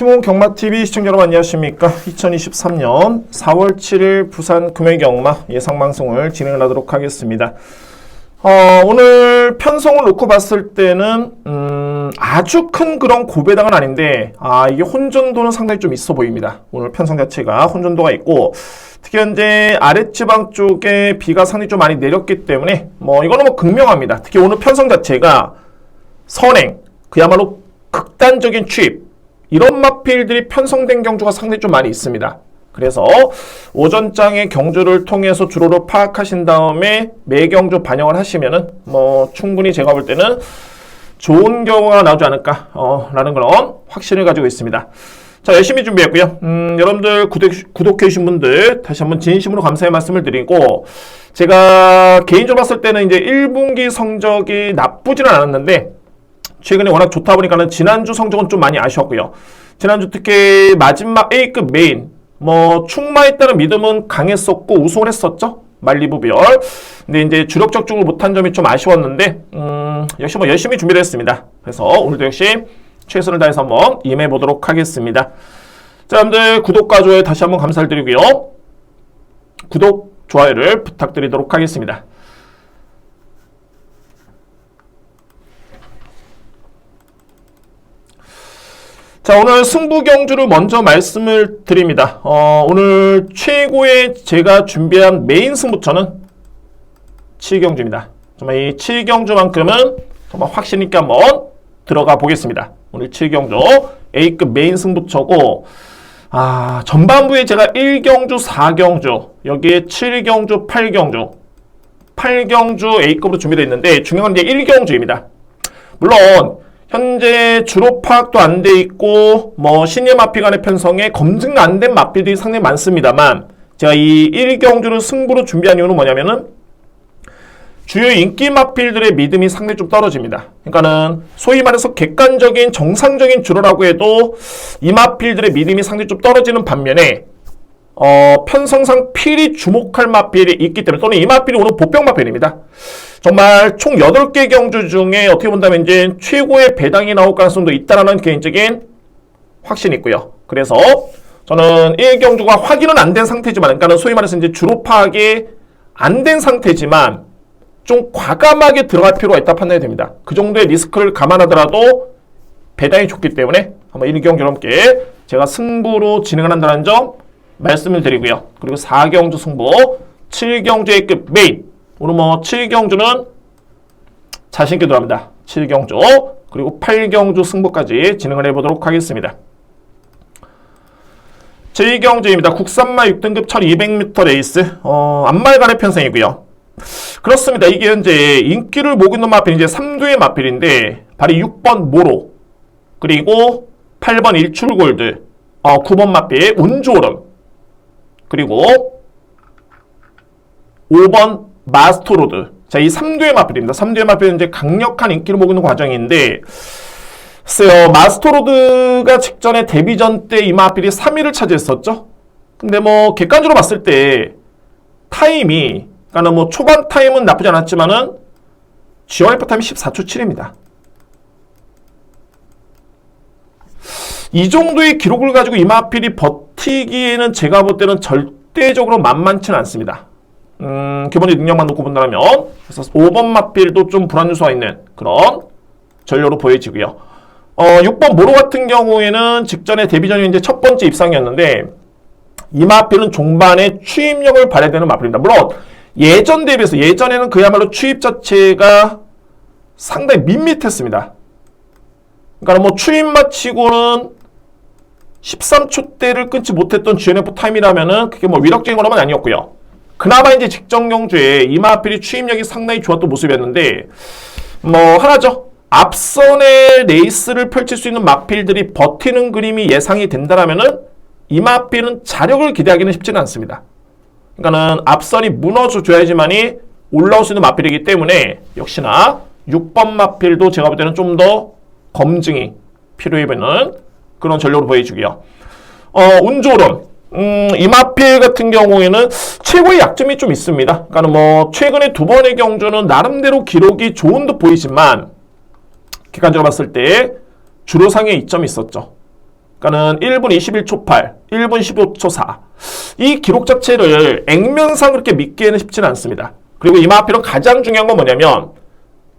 시몬 경마TV 시청자 여러분 안녕하십니까. 2023년 4월 7일 부산 금요경마 예상방송을 진행을 하도록 하겠습니다. 오늘 편성을 놓고 봤을 때는 아주 큰 그런 고배당은 아닌데 이게 혼전도는 상당히 좀 있어 보입니다. 오늘 편성 자체가 혼전도가 있고 특히 현재 아랫지방 쪽에 비가 상당히 좀 많이 내렸기 때문에 이거는 극명합니다. 특히 오늘 편성 자체가 선행, 그야말로 극단적인 취입 이런 마필들이 편성된 경주가 상당히 좀 많이 있습니다. 그래서 오전장의 경주를 통해서 주로를 파악하신 다음에 매경주 반영을 하시면은 충분히 제가 볼 때는 좋은 경우가 나오지 않을까 라는 그런 확신을 가지고 있습니다. 자, 열심히 준비했고요. 여러분들 구독해 주신 분들 다시 한번 진심으로 감사의 말씀을 드리고, 제가 개인적으로 봤을 때는 이제 1분기 성적이 나쁘지는 않았는데 최근에 워낙 좋다 보니까는 지난주 성적은 좀 많이 아쉬웠고요. 지난주 특히 마지막 A급 메인 충마에 따른 믿음은 강했었고 우승을 했었죠. 말리부별. 근데 이제 주력 적중을 못한 점이 좀 아쉬웠는데 역시 열심히 준비를 했습니다. 그래서 오늘도 역시 최선을 다해서 한번 임해 보도록 하겠습니다. 자, 여러분들 구독과 좋아요 다시 한번 감사를 드리고요. 구독, 좋아요를 부탁드리도록 하겠습니다. 자, 오늘 승부 경주를 먼저 말씀을 드립니다. 오늘 최고의 제가 준비한 메인 승부처는 7경주입니다. 정말 이 7경주만큼은 정말 확신 있게 한번 들어가 보겠습니다. 오늘 7경주 A급 메인 승부처고, 전반부에 제가 1경주, 4경주, 여기에 7경주, 8경주, 8경주 A급으로 준비되어 있는데 중요한 게 1경주입니다. 물론 현재 주로 파악도 안 돼 있고 신예 마필 간의 편성에 검증 안 된 마필들이 상당히 많습니다만, 제가 이 1경주를 승부로 준비한 이유는 뭐냐면은 주요 인기 마필들의 믿음이 상당히 좀 떨어집니다. 그러니까는 소위 말해서 객관적인 정상적인 주로라고 해도 이 마필들의 믿음이 상당히 좀 떨어지는 반면에 편성상 필히 주목할 마필이 있기 때문에, 또는 이 마필이 오늘 보병 마필입니다. 정말 총 8개 경주 중에 어떻게 본다면 이제 최고의 배당이 나올 가능성도 있다라는 개인적인 확신이 있고요. 그래서 저는 1경주가 확인은 안 된 상태지만, 그러니까 소위 말해서 이제 주로 파악이 안 된 상태지만 좀 과감하게 들어갈 필요가 있다 판단이 됩니다. 그 정도의 리스크를 감안하더라도 배당이 좋기 때문에 한번 1경주 여러분께 제가 승부로 진행을 한다는 점 말씀을 드리고요. 그리고 4경주 승부, 7경주 A급 메인. 오늘 7경주는 자신있게 들어갑니다. 7경주, 그리고 8경주 승부까지 진행을 해보도록 하겠습니다. 제2경주입니다. 국산마 6등급 1200m 레이스, 안말간의 편성이고요. 그렇습니다. 이게 현재 인기를 모으고 있는 마필이 이제 3두의 마필인데, 바로 6번 모로, 그리고 8번 일출골드, 9번 마필 운조름, 그리고 5번 마스터로드. 자, 이 3두의 마필입니다. 3두의 마필은 이제 강력한 인기를 모으고 있는 과정인데, 글쎄요, 마스터로드가 직전에 데뷔전 때 이 마필이 3위를 차지했었죠. 근데 객관적으로 봤을 때 타임이, 그러니까 초반 타임은 나쁘지 않았지만은 GRF 타임이 14초 7입니다. 이 정도의 기록을 가지고 이 마필이 버티기에는 제가 볼 때는 절대적으로 만만치는 않습니다. 기본적인 능력만 놓고 본다면, 그래서 5번 마필도 좀 불안 요소가 있는 그런 전료로 보여지고요. 6번 모로 같은 경우에는 직전에 데뷔전이 이제 첫 번째 입상이었는데, 이 마필은 종반에 추입력을 발휘해야 되는 마필입니다. 물론 예전 대비해서, 예전에는 그야말로 추입 자체가 상당히 밋밋했습니다. 그러니까 추입만 치고는 13초대를 끊지 못했던 GNF 타임이라면은 그게 위력적인 거라면 아니었고요. 그나마 이제 직전 경주에 이 마필이 추입력이 상당히 좋았던 모습이었는데, 하나죠. 앞선의 레이스를 펼칠 수 있는 마필들이 버티는 그림이 예상이 된다라면은 이 마필은 자력을 기대하기는 쉽지는 않습니다. 그러니까는 앞선이 무너져줘야지만이 올라올 수 있는 마필이기 때문에 역시나 6번 마필도 제가 볼 때는 좀 더 검증이 필요해 보이는 그런 전력으로 보여주고요. 운조름. 이 마필 같은 경우에는 최고의 약점이 좀 있습니다. 그러니까 최근에 2번의 경주는 나름대로 기록이 좋은 듯 보이지만 객관적으로 봤을 때 주로상의 이점이 있었죠. 그러니까는 1분 21초 8, 1분 15초 4. 이 기록 자체를 액면상 그렇게 믿기에는 쉽지는 않습니다. 그리고 이마필은 가장 중요한 건 뭐냐면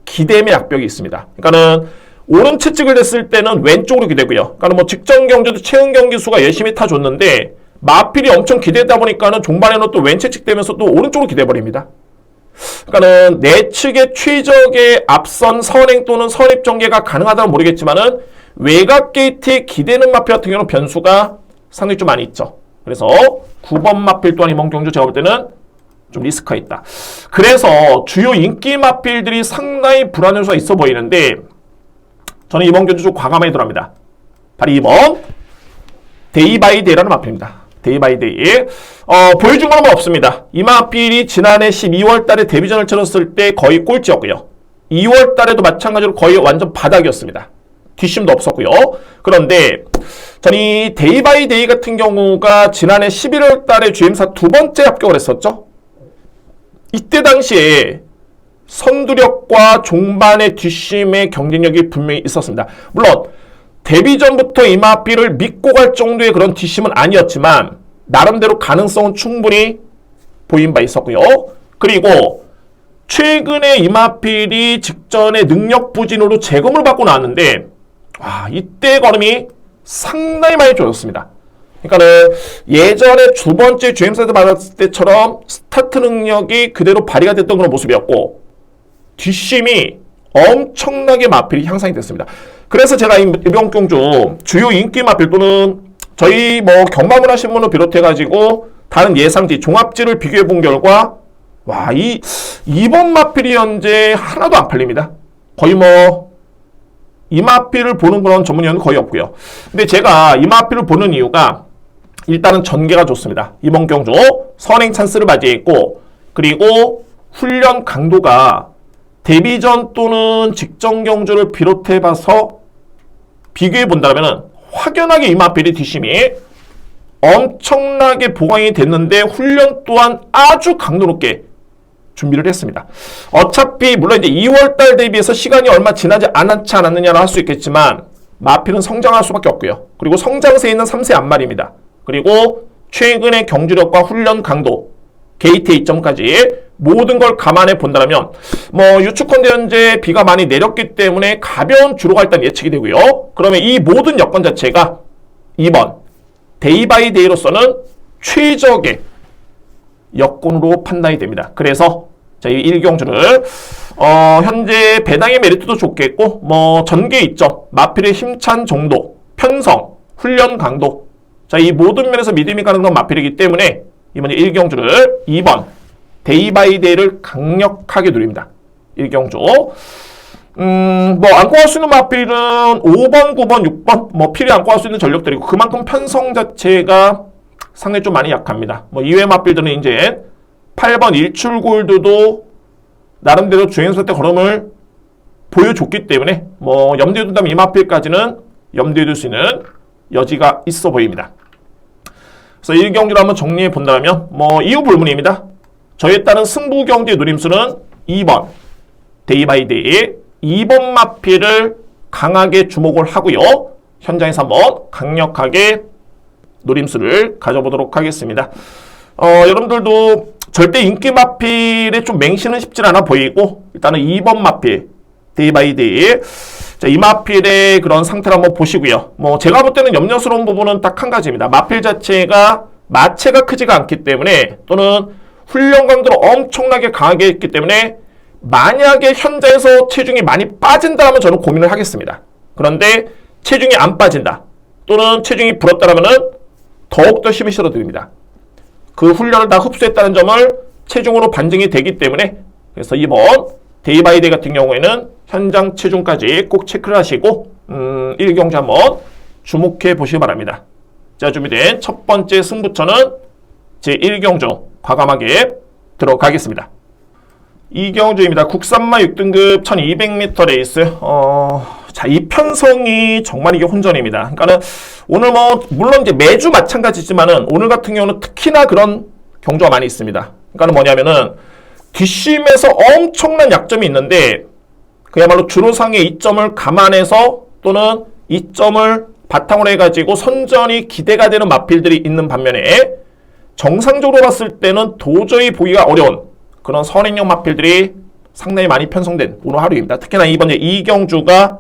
기대임의 약벽이 있습니다. 그러니까는 오른 채찍을 냈을 때는 왼쪽으로 기대고요. 그러니까 뭐 직전 경주도 최은 경기수가 열심히 타줬는데 마필이 엄청 기대다 보니까는 종반에는 또 왼채찍 되면서 또 오른쪽으로 기대버립니다. 그러니까는 내측의 최적의 앞선 선행 또는 선입 전개가 가능하다면 모르겠지만은 외곽 게이트에 기대는 마필 같은 경우는 변수가 상당히 좀 많이 있죠. 그래서 9번 마필 또한 이번 경주 제가 볼 때는 좀 리스크가 있다. 그래서 주요 인기 마필들이 상당히 불안 요소가 있어 보이는데 저는 이번 경주 좀 과감하게 들어갑니다. 바로 2번 데이 바이 데이라는 마필입니다. 데이 바이 데이. 보여준 건 없습니다. 이 마필이 지난해 12월 달에 데뷔전을 치렀을 때 거의 꼴찌였고요. 2월 달에도 마찬가지로 거의 완전 바닥이었습니다. 뒷심도 없었고요. 그런데 저는 이 데이 바이 데이 같은 경우가 지난해 11월 달에 GM사 두 번째 합격을 했었죠. 이때 당시에 선두력과 종반의 뒷심의 경쟁력이 분명히 있었습니다. 물론 데뷔전부터 이 마필을 믿고 갈 정도의 그런 뒷심은 아니었지만 나름대로 가능성은 충분히 보인 바 있었고요. 그리고 최근에 이 마필이 직전에 능력 부진으로 재검을 받고 나왔는데 이때 걸음이 상당히 많이 좋아졌습니다. 그러니까는 예전에 두 번째 GM사에서 받았을 때처럼 스타트 능력이 그대로 발휘가 됐던 그런 모습이었고 뒷심이 엄청나게 마필이 향상이 됐습니다. 그래서 제가 이번 경주 주요 인기 마필 또는 저희 뭐 경마문 하신 분을 비롯해가지고 다른 예상지 종합지를 비교해 본 결과 이번 마필이 현재 하나도 안 팔립니다. 거의 뭐 이 마필을 보는 그런 전문위원은 거의 없고요. 근데 제가 이 마필을 보는 이유가 일단은 전개가 좋습니다. 이번 경주 선행 찬스를 맞이했고 그리고 훈련 강도가 데뷔전 또는 직전 경주를 비롯해봐서 비교해 본다면 확연하게 이 마필의 뒷심이 엄청나게 보강이 됐는데 훈련 또한 아주 강도 높게 준비를 했습니다. 어차피 물론 이제 2월달 대비해서 시간이 얼마 지나지 않았지 않았느냐를 할 수 있겠지만 마필은 성장할 수밖에 없고요. 그리고 성장세에 있는 3세 안말입니다. 그리고 최근의 경주력과 훈련 강도, 게이트 이점까지 모든 걸 감안해 본다면 뭐 유축컨대 현재 비가 많이 내렸기 때문에 가벼운 주로가 일단 예측이 되고요. 그러면 이 모든 여건 자체가 2번 데이 바이 데이로서는 최적의 여건으로 판단이 됩니다. 그래서 저희 1경주를 현재 배당의 메리트도 좋겠고 뭐 전개 이점, 마필의 힘찬 정도, 편성, 훈련 강도 이 모든 면에서 믿음이 가는 건 마필이기 때문에 이번에 1경주를 2번 데이 바이 데이를 강력하게 누립니다. 1경주 뭐 안고 갈 수 있는 마필은 5번, 9번, 6번 뭐 필히 안고 갈 수 있는 전력들이고 그만큼 편성 자체가 상당히 좀 많이 약합니다. 뭐 이외 마필들은 이제 8번 일출골드도 나름대로 주행설 때 걸음을 보여줬기 때문에 뭐 염두에 둔다면 이 마필까지는 염두에 둘 수 있는 여지가 있어 보입니다. 그래서 1경기를 한번 정리해 본다면 뭐 이유 불문입니다. 저에 따른 승부 경기의 누림수는 2번 데이 바이 데이 2번 마필을 강하게 주목을 하고요. 현장에서 한번 강력하게 노림수를 가져보도록 하겠습니다. 여러분들도 절대 인기 마필에 좀 맹신은 쉽지 않아 보이고 일단은 2번 마필 데이 바이 데이 이 마필의 그런 상태를 한번 보시고요. 뭐 제가 볼 때는 염려스러운 부분은 딱 한 가지입니다. 마필 자체가 마체가 크지가 않기 때문에 또는 훈련 강도를 엄청나게 강하게 했기 때문에 만약에 현장에서 체중이 많이 빠진다면 저는 고민을 하겠습니다. 그런데 체중이 안 빠진다 또는 체중이 불었다면 더욱더 힘이 실어드립니다. 그 훈련을 다 흡수했다는 점을 체중으로 반증이 되기 때문에 그래서 이번 데이 바이 데이 같은 경우에는 현장 체중까지 꼭 체크를 하시고 1경주 한번 주목해 보시기 바랍니다. 자, 준비된 첫 번째 승부처는 제 1경주 과감하게 들어가겠습니다. 2경주입니다. 국산마 6등급 1200m 레이스. 자, 이 편성이 정말 이게 혼전입니다. 그러니까는 오늘 뭐 물론 이제 매주 마찬가지지만은 오늘 같은 경우는 특히나 그런 경주가 많이 있습니다. 그러니까는 뭐냐면은 뒷심에서 엄청난 약점이 있는데 그야말로 주로상의 이점을 감안해서 또는 이점을 바탕으로 해가지고 선전이 기대가 되는 마필들이 있는 반면에 정상적으로 봤을 때는 도저히 보기가 어려운 그런 선행형 마필들이 상당히 많이 편성된 오늘 하루입니다. 특히나 이번 이경주가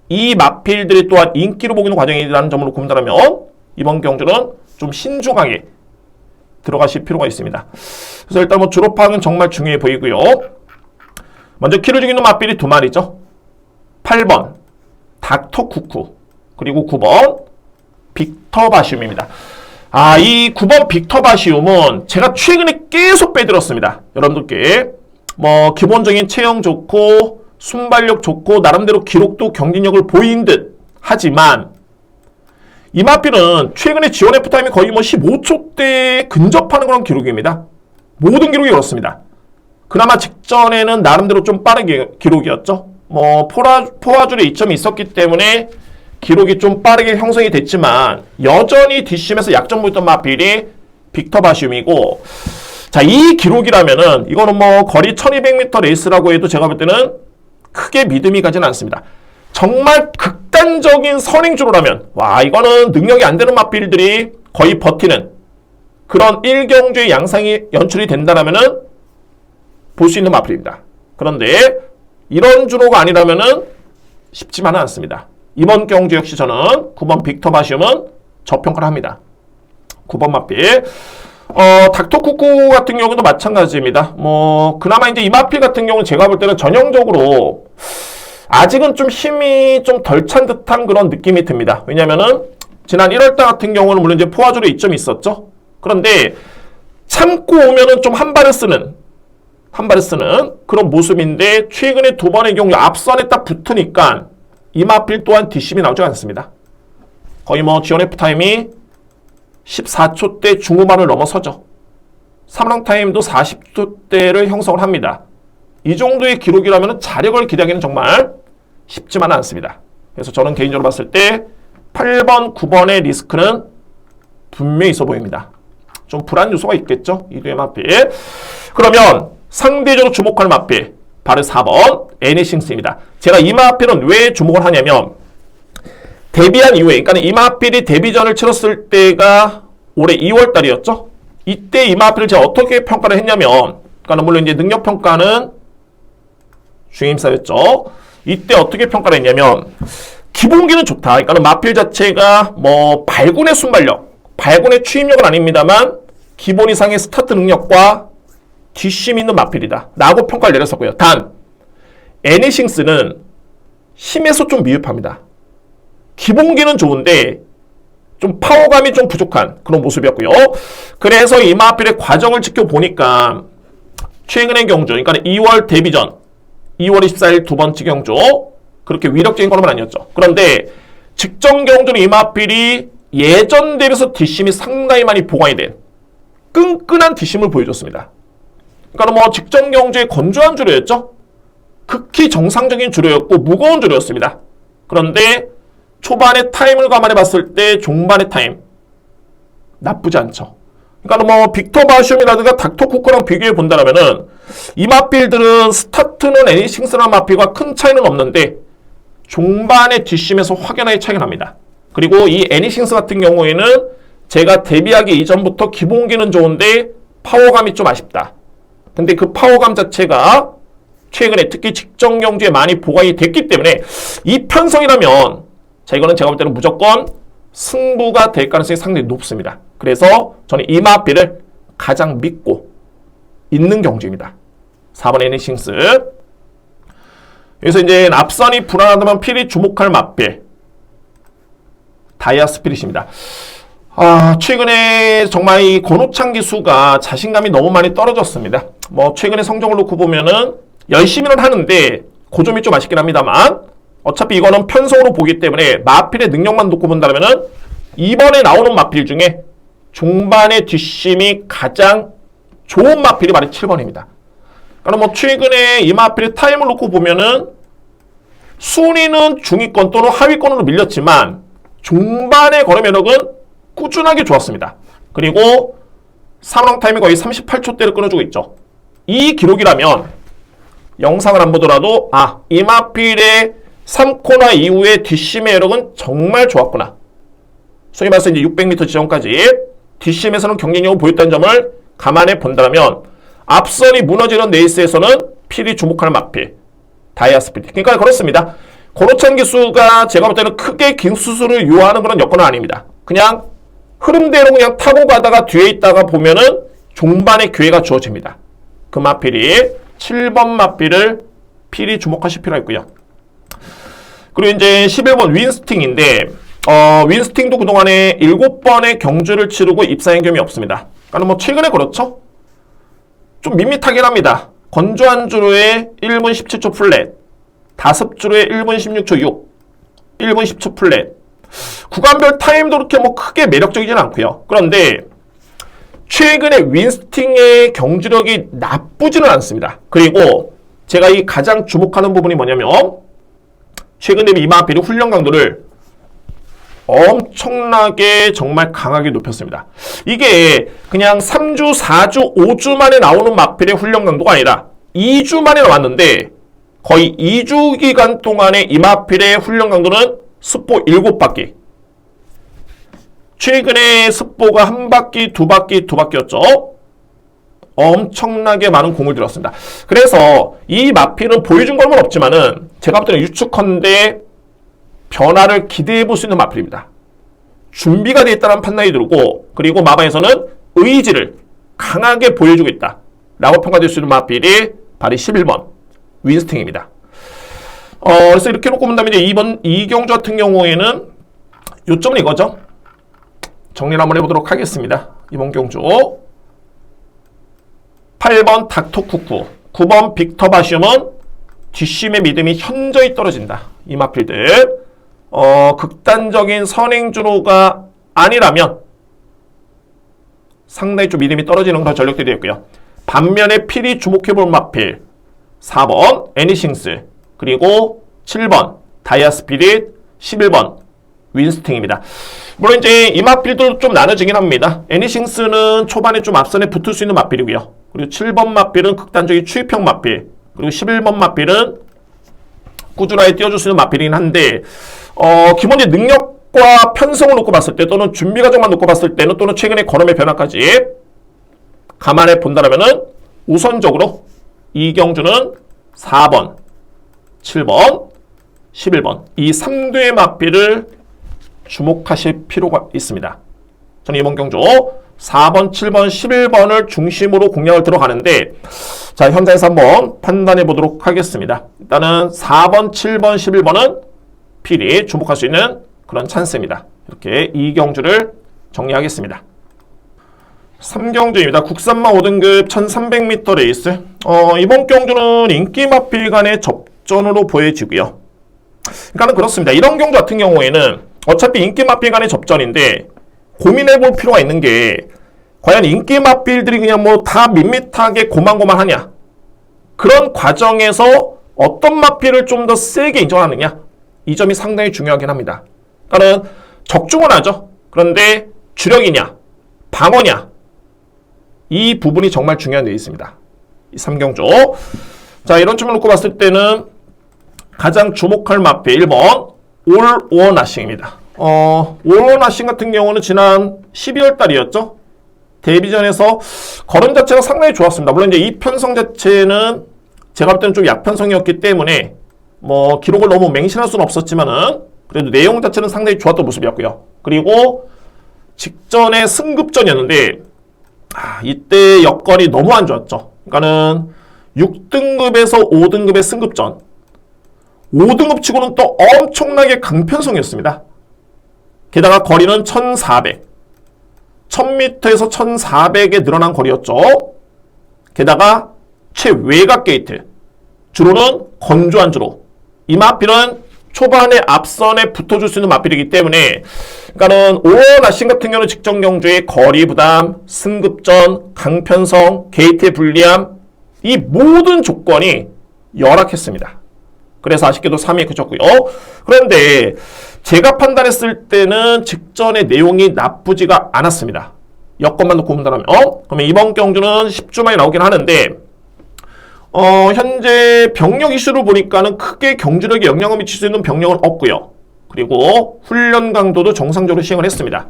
이 마필들이 또한 인기로 보이는 과정이라는 점으로 고민한다면 이번 경주는 좀 신중하게 들어가실 필요가 있습니다. 그래서 일단 뭐 주로파악은 정말 중요해 보이고요. 먼저 키를 죽이는 마필이 두 마리죠. 8번 닥터 쿠쿠 그리고 9번 빅터 바시움입니다. 이 9번 빅터 바시움은 제가 최근에 계속 빼들었습니다. 여러분들께 뭐 기본적인 체형 좋고 순발력 좋고 나름대로 기록도 경쟁력을 보인 듯 하지만 이 마필은 최근에 지원 F타임이 거의 뭐 15초대에 근접하는 그런 기록입니다. 모든 기록이 그렇습니다. 그나마 직전에는 나름대로 좀 빠른 기록이었죠. 뭐 포화줄에 이점이 있었기 때문에 기록이 좀 빠르게 형성이 됐지만 여전히 뒷심에서 약점 보였던 마필이 빅터 바시움이고, 자, 이 기록이라면은 이거는 뭐 거리 1200m 레이스라고 해도 제가 볼 때는 크게 믿음이 가진 않습니다. 정말 극단적인 선행주로라면 와, 이거는 능력이 안 되는 마필들이 거의 버티는 그런 1경주의 양상이 연출이 된다라면은 볼 수 있는 마필입니다. 그런데 이런 주로가 아니라면은 쉽지만은 않습니다. 이번 경주 역시 저는 9번 빅터 바시움은 저평가를 합니다. 9번 마필. 닥터 쿠쿠 같은 경우도 마찬가지입니다. 뭐 그나마 이제 이 마필 같은 경우는 제가 볼 때는 전형적으로 아직은 좀 힘이 좀 덜 찬 듯한 그런 느낌이 듭니다. 왜냐면은 지난 1월달 같은 경우는 물론 이제 포화줄에 이점이 있었죠. 그런데 참고 오면은 좀 한 발을 쓰는 그런 모습인데 최근에 두 번의 경우 앞선에 딱 붙으니까 이 마필 또한 뒷심이 나오지 않습니다. 거의 뭐 지원 F타임이 14초대 중후반을 넘어서죠. 3랑 타임도 40초대를 형성을 합니다. 이 정도의 기록이라면 자력을 기대하기는 정말 쉽지만은 않습니다. 그래서 저는 개인적으로 봤을 때 8번, 9번의 리스크는 분명히 있어 보입니다. 좀 불안 요소가 있겠죠? 이 두의 마필. 그러면 상대적으로 주목할 마필 바로 4번 애니싱스입니다. 제가 이 마필은 왜 주목을 하냐면 데뷔한 이후에, 그러니까 이 마필이 데뷔전을 치렀을 때가 올해 2월 달이었죠. 이때 이 마필을 제가 어떻게 평가를 했냐면, 그러니까 물론 이제 능력 평가는 중임사였죠. 이때 어떻게 평가를 했냐면 기본기는 좋다. 그러니까 마필 자체가 뭐 발군의 순발력, 발군의 추임력은 아닙니다만 기본 이상의 스타트 능력과 뒷심 있는 마필이다 라고 평가를 내렸었고요. 단 애니싱스는 힘에서 좀 미흡합니다. 기본기는 좋은데 좀 파워감이 좀 부족한 그런 모습이었고요. 그래서 이 마필의 과정을 지켜보니까 최근의 경주, 그러니까 2월 데뷔전 2월 24일 두 번째 경주 그렇게 위력적인 건 아니었죠. 그런데 직전 경주는 이 마필이 예전 대비해서 뒷심이 상당히 많이 보강이 된 끈끈한 뒷심을 보여줬습니다. 그러니까 뭐 직전 경주에 건조한 주로였죠. 극히 정상적인 주로였고 무거운 주로였습니다. 그런데 초반의 타임을 감안해 봤을 때 종반의 타임 나쁘지 않죠. 그러니까 뭐 빅터 바시움이라든가 닥터 쿠크랑 비교해 본다면은 이 마필들은 스타트는 애니싱스나 마필과 큰 차이는 없는데 종반의 뒷심에서 확연하게 차이가 납니다. 그리고 이 애니싱스 같은 경우에는 제가 데뷔하기 이전부터 기본기는 좋은데 파워감이 좀 아쉽다. 근데 그 파워감 자체가 최근에 특히 직전 경주에 많이 보강이 됐기 때문에 이 편성이라면 자, 이거는 제가 볼 때는 무조건 승부가 될 가능성이 상당히 높습니다. 그래서 저는 이 마필을 가장 믿고 있는 경주입니다. 4번 애니싱스. 여기서 이제 앞선이 불안하다면 필히 주목할 마필 다이아 스피릿입니다. 최근에 정말 이 권오창 기수가 자신감이 너무 많이 떨어졌습니다. 뭐 최근에 성적을 놓고 보면은 열심히는 하는데 고점이 좀 아쉽긴 합니다만 어차피 이거는 편성으로 보기 때문에 마필의 능력만 놓고 본다면은 이번에 나오는 마필 중에 종반의 뒷심이 가장 좋은 마필이 바로 7번입니다. 그러니까 뭐 최근에 이 마필의 타임을 놓고 보면은 순위는 중위권 또는 하위권으로 밀렸지만 종반의 거래 매력은 꾸준하게 좋았습니다. 그리고 3랑 타임이 거의 38초대를 끊어주고 있죠. 이 기록이라면 영상을 안 보더라도 이 마필의 3코너 이후에 뒷심의 여력은 정말 좋았구나. 소위 말해서 이제 600m 지점까지 뒷심에서는 경쟁력을 보였다는 점을 감안해 본다면 앞선이 무너지는 레이스에서는 필히 주목하는 마필 다이아스피드. 그러니까 그렇습니다. 고로찬 기수가 제가 볼 때는 크게 긴수술을 요하는 그런 여건은 아닙니다. 그냥 흐름대로 그냥 타고 가다가 뒤에 있다가 보면은 종반에 기회가 주어집니다. 그 마필이 7번 마필을 필히 주목하실 필요가 있고요. 그리고 이제 11번 윈스팅인데 윈스팅도 그동안에 7번의 경주를 치르고 입사한 경험이 없습니다. 그러니까 뭐 최근에 그렇죠. 좀 밋밋하긴 합니다. 건조한 주로에 1분 17초 플랫, 5주로에 1분 16초 6, 1분 10초 플랫. 구간별 타임도 그렇게 뭐 크게 매력적이진 않고요. 그런데 최근에 윈스팅의 경주력이 나쁘지는 않습니다. 그리고 제가 이 가장 주목하는 부분이 뭐냐면 최근에 이마필이 훈련 강도를 엄청나게 정말 강하게 높였습니다. 이게 그냥 3주, 4주, 5주 만에 나오는 마필의 훈련 강도가 아니라 2주 만에 나왔는데 거의 2주 기간 동안에 이 마필의 훈련 강도는 스포 7바퀴. 최근에 스포가 1바퀴, 2바퀴, 2바퀴였죠. 엄청나게 많은 공을 들였습니다. 그래서 이 마필은 보여준 건 없지만은 제가 볼 때는 유축컨대 변화를 기대해 볼 수 있는 마필입니다. 준비가 되어 있다는 판단이 들고 그리고 마바에서는 의지를 강하게 보여주고 있다 라고 평가될 수 있는 마필이 바로 11번 윈스팅입니다. 그래서 이렇게 놓고 본다면 이제 이 경주 같은 경우에는 요점은 이거죠. 정리를 한번 해보도록 하겠습니다. 이번 경주 8번 닥터쿠쿠 9번 빅터 바시움은 뒷심의 믿음이 현저히 떨어진다. 이 마필들 극단적인 선행주로가 아니라면 상당히 좀 믿음이 떨어지는 그런 전력들이 있고요. 반면에 필히 주목해볼 마필 4번 애니싱스 그리고 7번 다이아스피릿 11번 윈스팅입니다. 물론 이제 이 마필도 좀 나눠지긴 합니다. 애니싱스는 초반에 좀 앞선에 붙을 수 있는 마필이고요. 그리고 7번 마필은 극단적인 추입형 마필 그리고 11번 마필은 꾸준하게 띄워줄 수 있는 마필이긴 한데 기본적인 능력과 편성을 놓고 봤을 때 또는 준비 과정만 놓고 봤을 때는 또는 최근의 걸음의 변화까지 감안해 본다면은 우선적으로 이경주는 4번, 7번, 11번 이 3대의 마필을 주목하실 필요가 있습니다. 저는 이번 경주 4번, 7번, 11번을 중심으로 공략을 들어가는데 자 현장에서 한번 판단해 보도록 하겠습니다. 일단은 4번, 7번, 11번은 필히 주목할 수 있는 그런 찬스입니다. 이렇게 2경주를 정리하겠습니다. 3경주입니다. 국산마 5등급 1300m 레이스 이번 경주는 인기 마필 간의 접전으로 보여지고요. 그러니까 그렇습니다. 이런 경주 같은 경우에는 어차피 인기 마필 간의 접전인데 고민해볼 필요가 있는 게 과연 인기 마필들이 그냥 뭐 다 밋밋하게 고만고만하냐 그런 과정에서 어떤 마필을 좀 더 세게 인정하느냐 이 점이 상당히 중요하긴 합니다. 그러니까 적중은 하죠. 그런데 주력이냐 방어냐 이 부분이 정말 중요한 데 있습니다. 이 3경주 자 이런 점을 놓고 봤을 때는 가장 주목할 마필 1번 올 오어 나싱입니다. 올 나싱 같은 경우는 지난 12월 달이었죠. 데뷔전에서 걸음 자체가 상당히 좋았습니다. 물론 이제 이 편성 자체는 제가 볼 때는 좀 약편성이었기 때문에 뭐 기록을 너무 맹신할 수는 없었지만은 그래도 내용 자체는 상당히 좋았던 모습이었고요. 그리고 직전에 승급전이었는데 이때 여건이 너무 안 좋았죠. 그러니까는 6등급에서 5등급의 승급전 5등급 치고는 또 엄청나게 강편성이었습니다. 게다가 거리는 1400 1000m에서 1400에 늘어난 거리였죠. 게다가 최외곽 게이트 주로는 건조한 주로 이 마필은 초반에 앞선에 붙어줄 수 있는 마필이기 때문에 그러니까는 오어 나싱 같은 경우는 직전 경주의 거리 부담, 승급전, 강편성, 게이트의 불리함 이 모든 조건이 열악했습니다. 그래서 아쉽게도 3위에 그쳤고요. 그런데 제가 판단했을 때는 직전의 내용이 나쁘지가 않았습니다. 여건만 놓고 본다면 그러면 이번 경주는 10주 만에 나오긴 하는데 현재 병력 이슈를 보니까는 크게 경주력에 영향을 미칠 수 있는 병력은 없고요. 그리고 훈련 강도도 정상적으로 시행을 했습니다.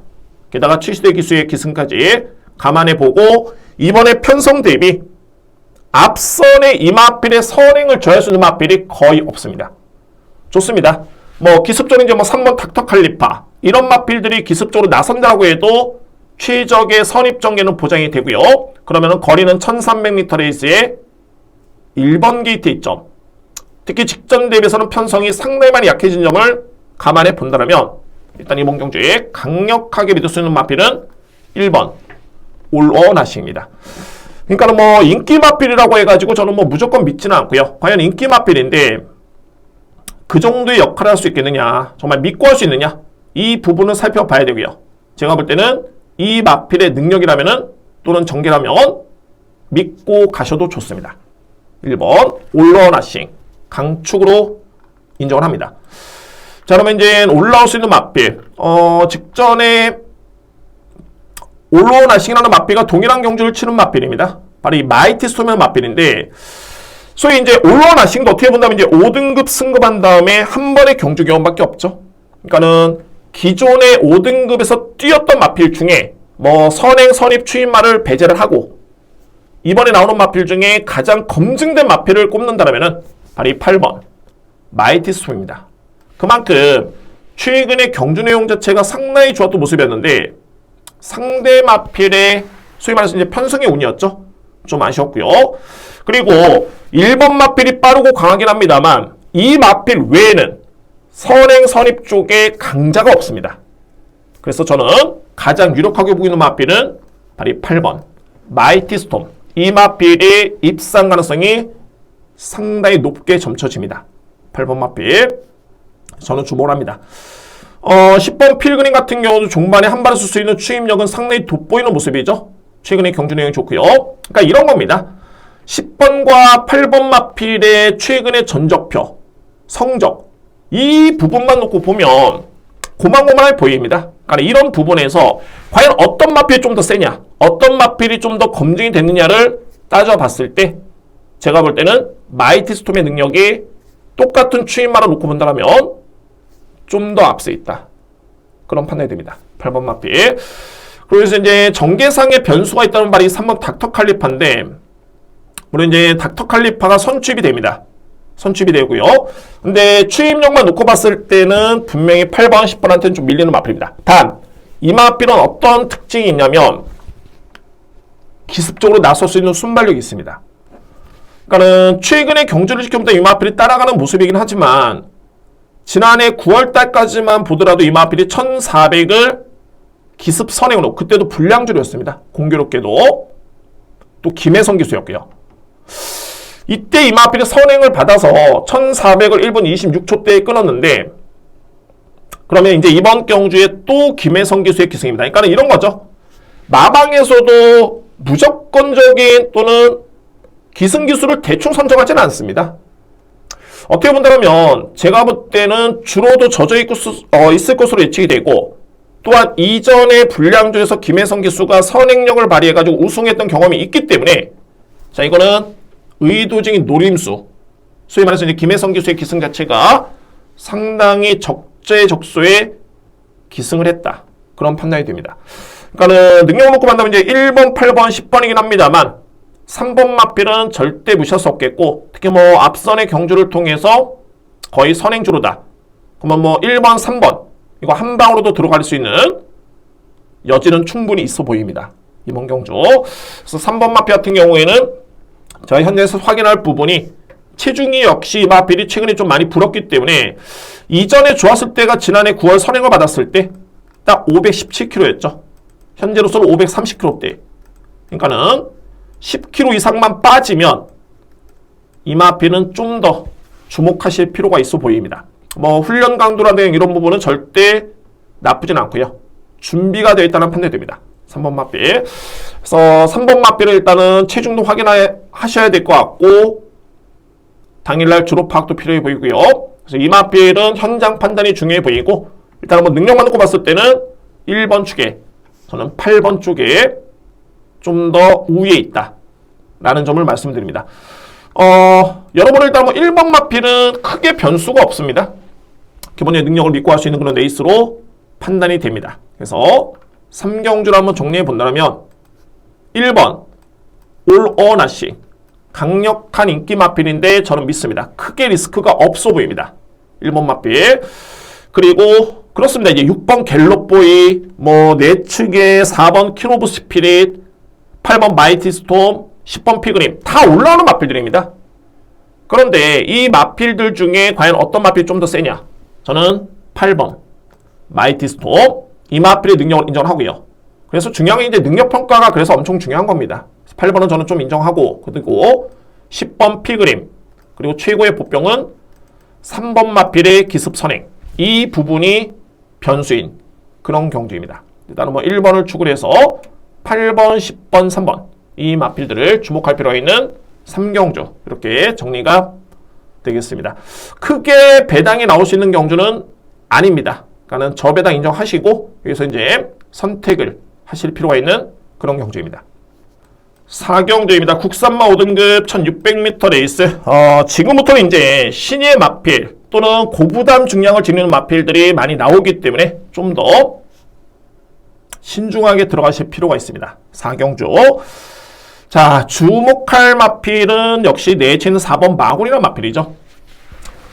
게다가 7시대 기수의 기승까지 감안해 보고 이번에 편성 대비 앞선의 이마필의 선행을 저할 수 있는 마필이 거의 없습니다. 좋습니다. 뭐 기습적으로 이제 뭐 3번 닥터칼리파 이런 마필들이 기습적으로 나선다고 해도 최적의 선입 전개는 보장이 되고요. 그러면은 거리는 1300m 레이스의 1번 게이트 이점. 특히 직전 대비해서는 편성이 상당히 많이 약해진 점을 감안해 본다면 일단 이번 경주에 강력하게 믿을 수 있는 마필은 1번 올어나시입니다. 그러니까 뭐 인기 마필이라고 해가지고 저는 뭐 무조건 믿지는 않고요. 과연 인기 마필인데 그 정도의 역할을 할 수 있겠느냐, 정말 믿고 할 수 있느냐, 이 부분을 살펴봐야 되고요. 제가 볼 때는 이 마필의 능력이라면은 또는 전개라면 믿고 가셔도 좋습니다. 1번 올러나싱 강축으로 인정을 합니다. 자, 그러면 이제 올라올 수 있는 마필 직전에 올러나싱이라는 마필가 동일한 경주를 치는 마필입니다. 바로 이 마이티 스톰이라는 마필인데 소위 이제 올러나싱도 어떻게 본다면 이제 5등급 승급한 다음에 한 번의 경주 경험밖에 없죠. 그러니까는 기존의 5등급에서 뛰었던 마필 중에 뭐 선행, 선입, 추임말을 배제를 하고 이번에 나오는 마필 중에 가장 검증된 마필을 꼽는다면은 바로 이 8번 마이티 스톰입니다. 그만큼 최근의 경주 내용 자체가 상당히 좋았던 모습이었는데 상대 마필의 소위 말해서 이제 편승의 운이었죠. 좀 아쉬웠고요. 그리고 1번 마필이 빠르고 강하긴 합니다만 이 마필 외에는 선행, 선입 쪽에 강자가 없습니다. 그래서 저는 가장 유력하게 보이는 마필은 바로 이 8번 마이티 스톰. 이 마필의 입상 가능성이 상당히 높게 점쳐집니다. 8번 마필 저는 주목을 합니다. 10번 필그림 같은 경우도 종반에 한 발을 쓸 수 있는 추임력은 상당히 돋보이는 모습이죠. 최근에 경주 내용이 좋고요. 그러니까 이런 겁니다. 10번과 8번 마필의 최근의 전적표, 성적 이 부분만 놓고 보면 고만고만해 보입니다. 그러니까 이런 부분에서 과연 어떤 마필이 좀 더 세냐, 어떤 마필이 좀 더 검증이 됐느냐를 따져봤을 때 제가 볼 때는 마이티 스톰의 능력이 똑같은 추임말을 놓고 본다면 좀 더 앞서 있다. 그런 판단이 됩니다. 8번 마필. 그래서 이제 전개상의 변수가 있다는 말이 3번 닥터 칼리파인데 물론 이제 닥터 칼리파가 선취입이 됩니다. 선취입이 되고요. 근데 추임력만 놓고 봤을 때는 분명히 8번, 10번한테는 좀 밀리는 마필입니다. 단, 이 마필은 어떤 특징이 있냐면 기습적으로 나설 수 있는 순발력이 있습니다. 그러니까는 최근에 경주를 지켜보다 이 마필이 따라가는 모습이긴 하지만 지난해 9월달까지만 보더라도 이 마필이 1400을 기습 선행으로 그때도 불량주로였습니다. 공교롭게도 또 김혜성 기수였고요. 이때 이 마필이 선행을 받아서 1400을 1분 26초대에 끊었는데 그러면 이제 이번 경주에 또 김혜성 기수의 기승입니다. 그러니까 이런 거죠. 마방에서도 무조건적인 또는 기승 기수를 대충 선정하지는 않습니다. 어떻게 본다면 제가 볼 때는 주로도 젖어 있을 것으로 예측이 되고 또한 이전의 불량주에서 김혜성 기수가 선행력을 발휘해가지고 우승했던 경험이 있기 때문에 자 이거는 의도적인 노림수 소위 말해서 이제 김혜성 기수의 기승 자체가 상당히 적재적소에 기승을 했다. 그런 판단이 됩니다. 그러니까는 능력을 놓고 본다면 이제 1번, 8번, 10번이긴 합니다만 3번 마필은 절대 무시할 수 없겠고 특히 뭐 앞선의 경주를 통해서 거의 선행주로다. 그러면 뭐 1번, 3번 이거 한 방으로도 들어갈 수 있는 여지는 충분히 있어 보입니다. 이번 경주. 그래서 3번 마필 같은 경우에는 자 현재에서 확인할 부분이 체중이 역시 마필이 최근에 좀 많이 불었기 때문에 이전에 좋았을 때가 지난해 9월 선행을 받았을 때 딱 517kg였죠. 현재로서는 530kg대. 그러니까는 10kg 이상만 빠지면 이 마필은 좀 더 주목하실 필요가 있어 보입니다. 뭐 훈련 강도라든가 이런 부분은 절대 나쁘진 않고요. 준비가 되어 있다는 판단이 됩니다. 3번 마필. 그래서 3번 마필을 일단은 체중도 확인하셔야 될 것 같고 당일날 주로 파악도 필요해 보이고요. 그래서 이 마필은 현장 판단이 중요해 보이고 일단은 뭐 능력만 놓고 봤을 때는 1번 축에 저는 8번 쪽에 좀 더 우위에 있다 라는 점을 말씀드립니다. 여러분 일단 뭐 1번 마필은 크게 변수가 없습니다. 기본적인 능력을 믿고 할 수 있는 그런 레이스로 판단이 됩니다. 그래서 3경주를 한번 정리해 본다면 1번 올 or nothing 강력한 인기 마필인데 저는 믿습니다. 크게 리스크가 없어 보입니다. 1번 마필. 그리고 그렇습니다. 이제 6번 갤럽보이, 뭐 내측의 4번 퀸 오브 스피릿, 8번 마이티 스톰, 10번 피그림 다 올라오는 마필들입니다. 그런데 이 마필들 중에 과연 어떤 마필이 좀 더 세냐? 저는 8번 마이티 스톰 이 마필의 능력을 인정하고요. 그래서 중요한 게 이제 능력 평가가 그래서 엄청 중요한 겁니다. 8번은 저는 좀 인정하고, 그리고 10번 피그림, 그리고 최고의 보병은 3번 마필의 기습 선행. 이 부분이 변수인 그런 경주입니다. 일단은 뭐 1번을 축을 해서 8번, 10번, 3번 이 마필들을 주목할 필요가 있는 3경주 이렇게 정리가 되겠습니다. 크게 배당이 나올 수 있는 경주는 아닙니다. 그러니까는 저배당 인정하시고 여기서 이제 선택을 하실 필요가 있는 그런 경주입니다. 4경주입니다. 국산마 5등급 1600m 레이스. 지금부터는 이제 신의 마필 또는 고부담 중량을 지니는 마필들이 많이 나오기 때문에 좀 더 신중하게 들어가실 필요가 있습니다. 4경주. 자, 주목할 마필은 역시 내치는 4번 마군이라는 마필이죠.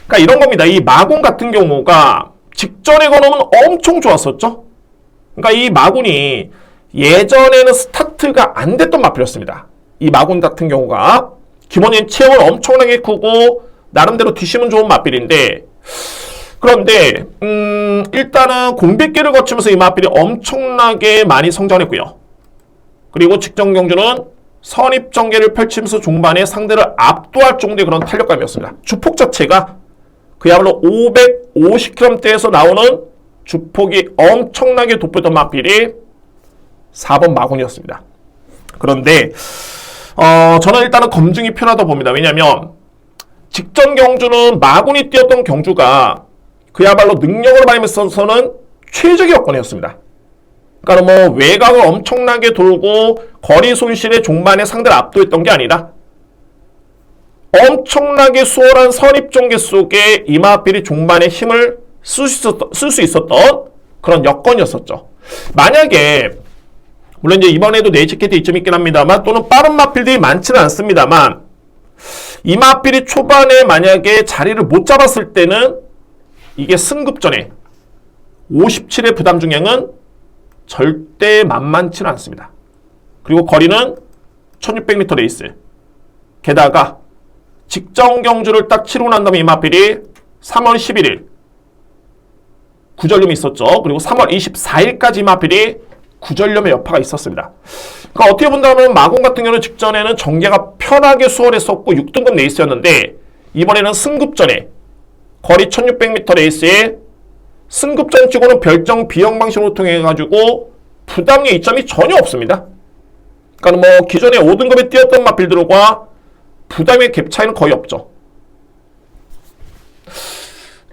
그러니까 이런 겁니다. 이 마군 같은 경우가 직전에 걸어오면 엄청 좋았었죠. 그러니까 이 마군이 예전에는 스타트가 안 됐던 마필이었습니다. 이 마군 같은 경우가 기본적인 체형을 엄청나게 크고 나름대로 뒤심은 좋은 마필인데, 그런데 일단은 공백기를 거치면서 이 마필이 엄청나게 많이 성장했고요. 그리고 직전 경주는 선입전개를 펼치면서 중반에 상대를 압도할 정도의 그런 탄력감이었습니다. 주폭 자체가 그야말로 550km대에서 나오는 주폭이 엄청나게 돋보였던 마필이 4번 마군이었습니다. 그런데 저는 일단은 검증이 필요하다고 봅니다. 왜냐하면 직전 경주는 마군이 뛰었던 경주가 그야말로 능력으로 말하면서는 최적의 여건이었습니다. 그러니까 뭐 외곽을 엄청나게 돌고 거리 손실에 종반에 상대를 압도했던 게 아니라 엄청나게 수월한 선입전개 속에 이마필이 종반에 힘을 쓸 수 있었던 그런 여건이었었죠. 만약에 물론 이제 이번에도 네이치캐트 이점이 있긴 합니다만, 또는 빠른 마필들이 많지는 않습니다만, 이 마필이 초반에 만약에 자리를 못 잡았을 때는 이게 승급전에 57의 부담 중량은 절대 만만치는 않습니다. 그리고 거리는 1600m 레이스. 게다가 직전 경주를 딱 치르고 난 다음에 이 마필이 3월 11일 구전염이 있었죠. 그리고 3월 24일까지 이 마필이 구전염의 여파가 있었습니다. 그러니까 어떻게 본다면 마군 같은 경우는 직전에는 전개가 편하게 수월했었고 6등급 레이스였는데, 이번에는 승급전에 거리 1600m 레이스에 승급전 치고는 별정 비형 방식으로 통해 가지고 부담의 이점이 전혀 없습니다. 그러니까 뭐 기존에 5등급에 뛰었던 마필들과 부담의 갭 차이는 거의 없죠.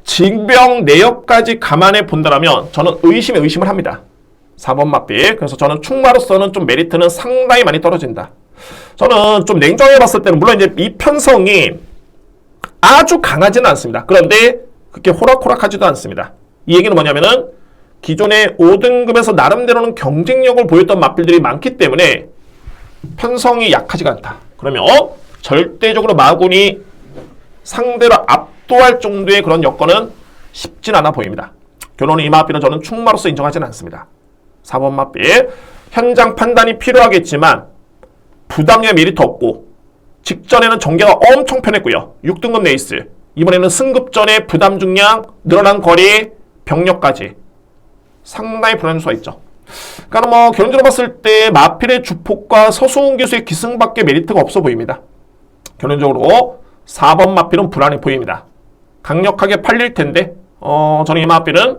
징병 내역까지 감안해 본다면 저는 의심을 합니다. 4번 마필. 그래서 저는 충마로서는 좀 메리트는 상당히 많이 떨어진다. 저는 좀 냉정해 봤을 때는 물론 이제 이 편성이 아주 강하지는 않습니다. 그런데 그렇게 호락호락하지도 않습니다. 이 얘기는 뭐냐면은 기존의 5등급에서 나름대로는 경쟁력을 보였던 마필들이 많기 때문에 편성이 약하지가 않다. 그러면 절대적으로 마군이 상대로 압도할 정도의 그런 여건은 쉽진 않아 보입니다. 결론은 이 마필은 저는 충마로서 인정하지는 않습니다. 4번 마필. 현장 판단이 필요하겠지만 부담력의 메리트 없고, 직전에는 전개가 엄청 편했고요. 6등급 레이스. 이번에는 승급전에 부담 중량, 늘어난 거리, 병력까지 상당히 불안할 수가 있죠. 그러니까 뭐 결론적으로 봤을 때 마필의 주폭과 서수훈 교수의 기승밖에 메리트가 없어 보입니다. 결론적으로 4번 마필은 불안해 보입니다. 강력하게 팔릴 텐데 저는 이 마필은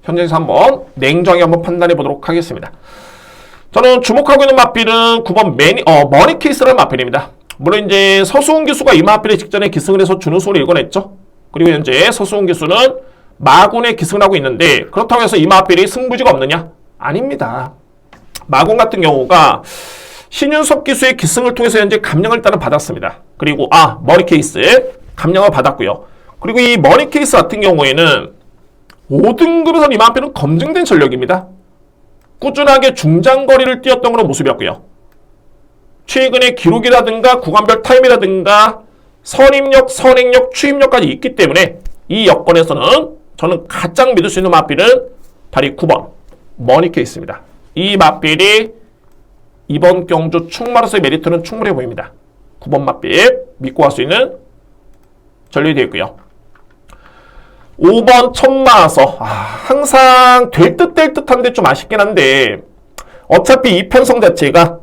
현장에서 한번 냉정하게 한번 판단해 보도록 하겠습니다. 저는 주목하고 있는 마필은 9번 머니 케이스라는 마필입니다. 물론 이제 서수훈 교수가 이 마필의 직전에 기승을 해서 준우승을 일궈냈죠. 그리고 현재 서수훈 교수는 마군에 기승을 하고 있는데, 그렇다고 해서 이 마필이 승부지가 없느냐? 아닙니다. 마군 같은 경우가 신윤석 기수의 기승을 통해서 현재 감량을 일단은 받았습니다. 그리고 머니 케이스 감량을 받았고요. 그리고 이 머니 케이스 같은 경우에는 5등급에서 이만큼은 검증된 전력입니다. 꾸준하게 중장거리를 뛰었던 그런 모습이었고요. 최근에 기록이라든가 구간별 타임이라든가 선입력, 선행력, 추입력까지 있기 때문에 이 여건에서는 저는 가장 믿을 수 있는 마필은 바로 9번 머니 케이스입니다. 이 마필이 이번 경주 충마로서의 메리트는 충분해 보입니다. 9번 마필 믿고 갈 수 있는 전력이 되어 있고요. 5번 천마서 항상 될 듯 될 듯한데 좀 아쉽긴 한데 어차피 이 편성 자체가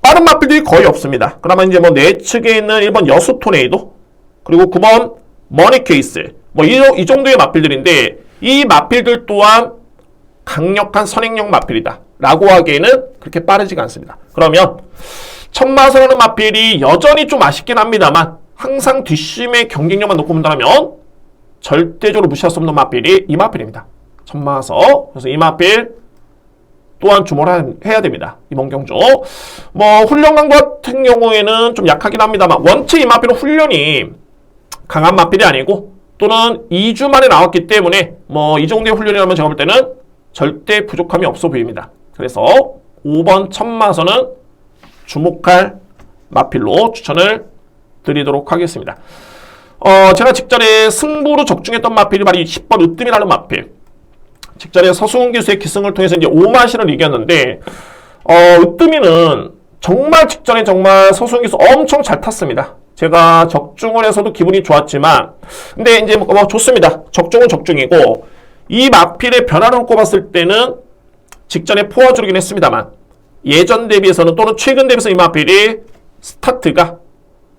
빠른 마필들이 거의 없습니다. 그러면 이제 내측에 있는 1번 여수 토네이도 그리고 9번 머니 케이스 이 정도의 마필들인데 이 마필들 또한 강력한 선행력 마필이다 라고 하기에는 그렇게 빠르지가 않습니다. 그러면 천마서라는 마필이 여전히 좀 아쉽긴 합니다만 항상 뒷심의 경쟁력만 놓고 본다면 절대적으로 무시할 수 없는 마필이 이 마필입니다. 천마서. 그래서 이 마필 또한 주목을 해야 됩니다. 이번 경주. 훈련 강도 같은 경우에는 좀 약하긴 합니다만 원체 이 마필은 훈련이 강한 마필이 아니고 또는 2주 만에 나왔기 때문에 이 정도의 훈련이라면 제가 볼 때는 절대 부족함이 없어 보입니다. 그래서 5번 천마서는 주목할 마필로 추천을 드리도록 하겠습니다. 제가 직전에 승부로 적중했던 마필이 바로 10번 으뜸이라는 마필. 직전에 서수훈 기수의 기승을 통해서 이제 오마신을 이겼는데, 으뜸이는 정말 직전에 정말 서수훈 기수 엄청 잘 탔습니다. 제가 적중을 해서도 기분이 좋았지만, 근데 이제 좋습니다. 적중은 적중이고, 이 마필의 변화를 놓고 봤을 때는 직전에 포화주르긴 했습니다만, 예전 대비해서는 또는 최근 대비해서 이 마필이 스타트가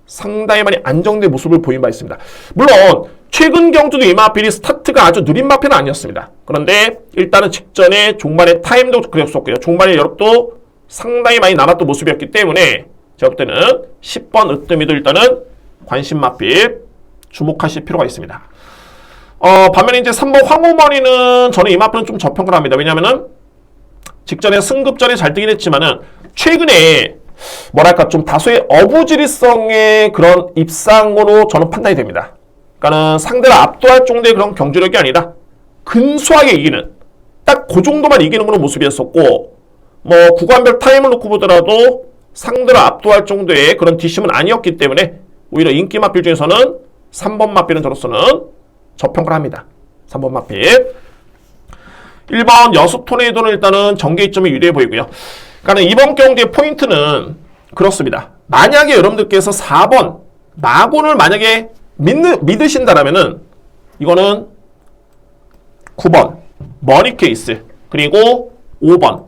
상당히 많이 안정된 모습을 보인 바 있습니다. 물론 최근 경주도 이 마필이 스타트가 아주 느린 마필은 아니었습니다. 그런데 일단은 직전에 종반의 타임도 그랬었고요. 종반의 여력도 상당히 많이 남았던 모습이었기 때문에 제가 볼 때는 10번 으뜸이도 일단은 관심 마필 주목하실 필요가 있습니다. 반면에 이제 3번 황호머니는 저는 이 마필은 좀 저평가를 합니다. 왜냐면은 직전에 승급전에 잘 뜨긴 했지만은 최근에 좀 다소의 어부지리성의 그런 입상으로 저는 판단이 됩니다. 그러니까는 상대를 압도할 정도의 그런 경주력이 아니라 근소하게 이기는 딱 그 정도만 이기는 그런 모습이었었고 구간별 타임을 놓고 보더라도 상대를 압도할 정도의 그런 뒷심은 아니었기 때문에 오히려 인기 마필 중에서는 3번 마필은 저로서는 저평가를 합니다. 3번 마필 1번 여수 토네이도는 일단은 전개이점이 유리해 보이고요. 그러니까 이번 경기의 포인트는 그렇습니다. 만약에 여러분들께서 4번 마곤을 만약에 믿으신다라면은 이거는 9번 머니 케이스 그리고 5번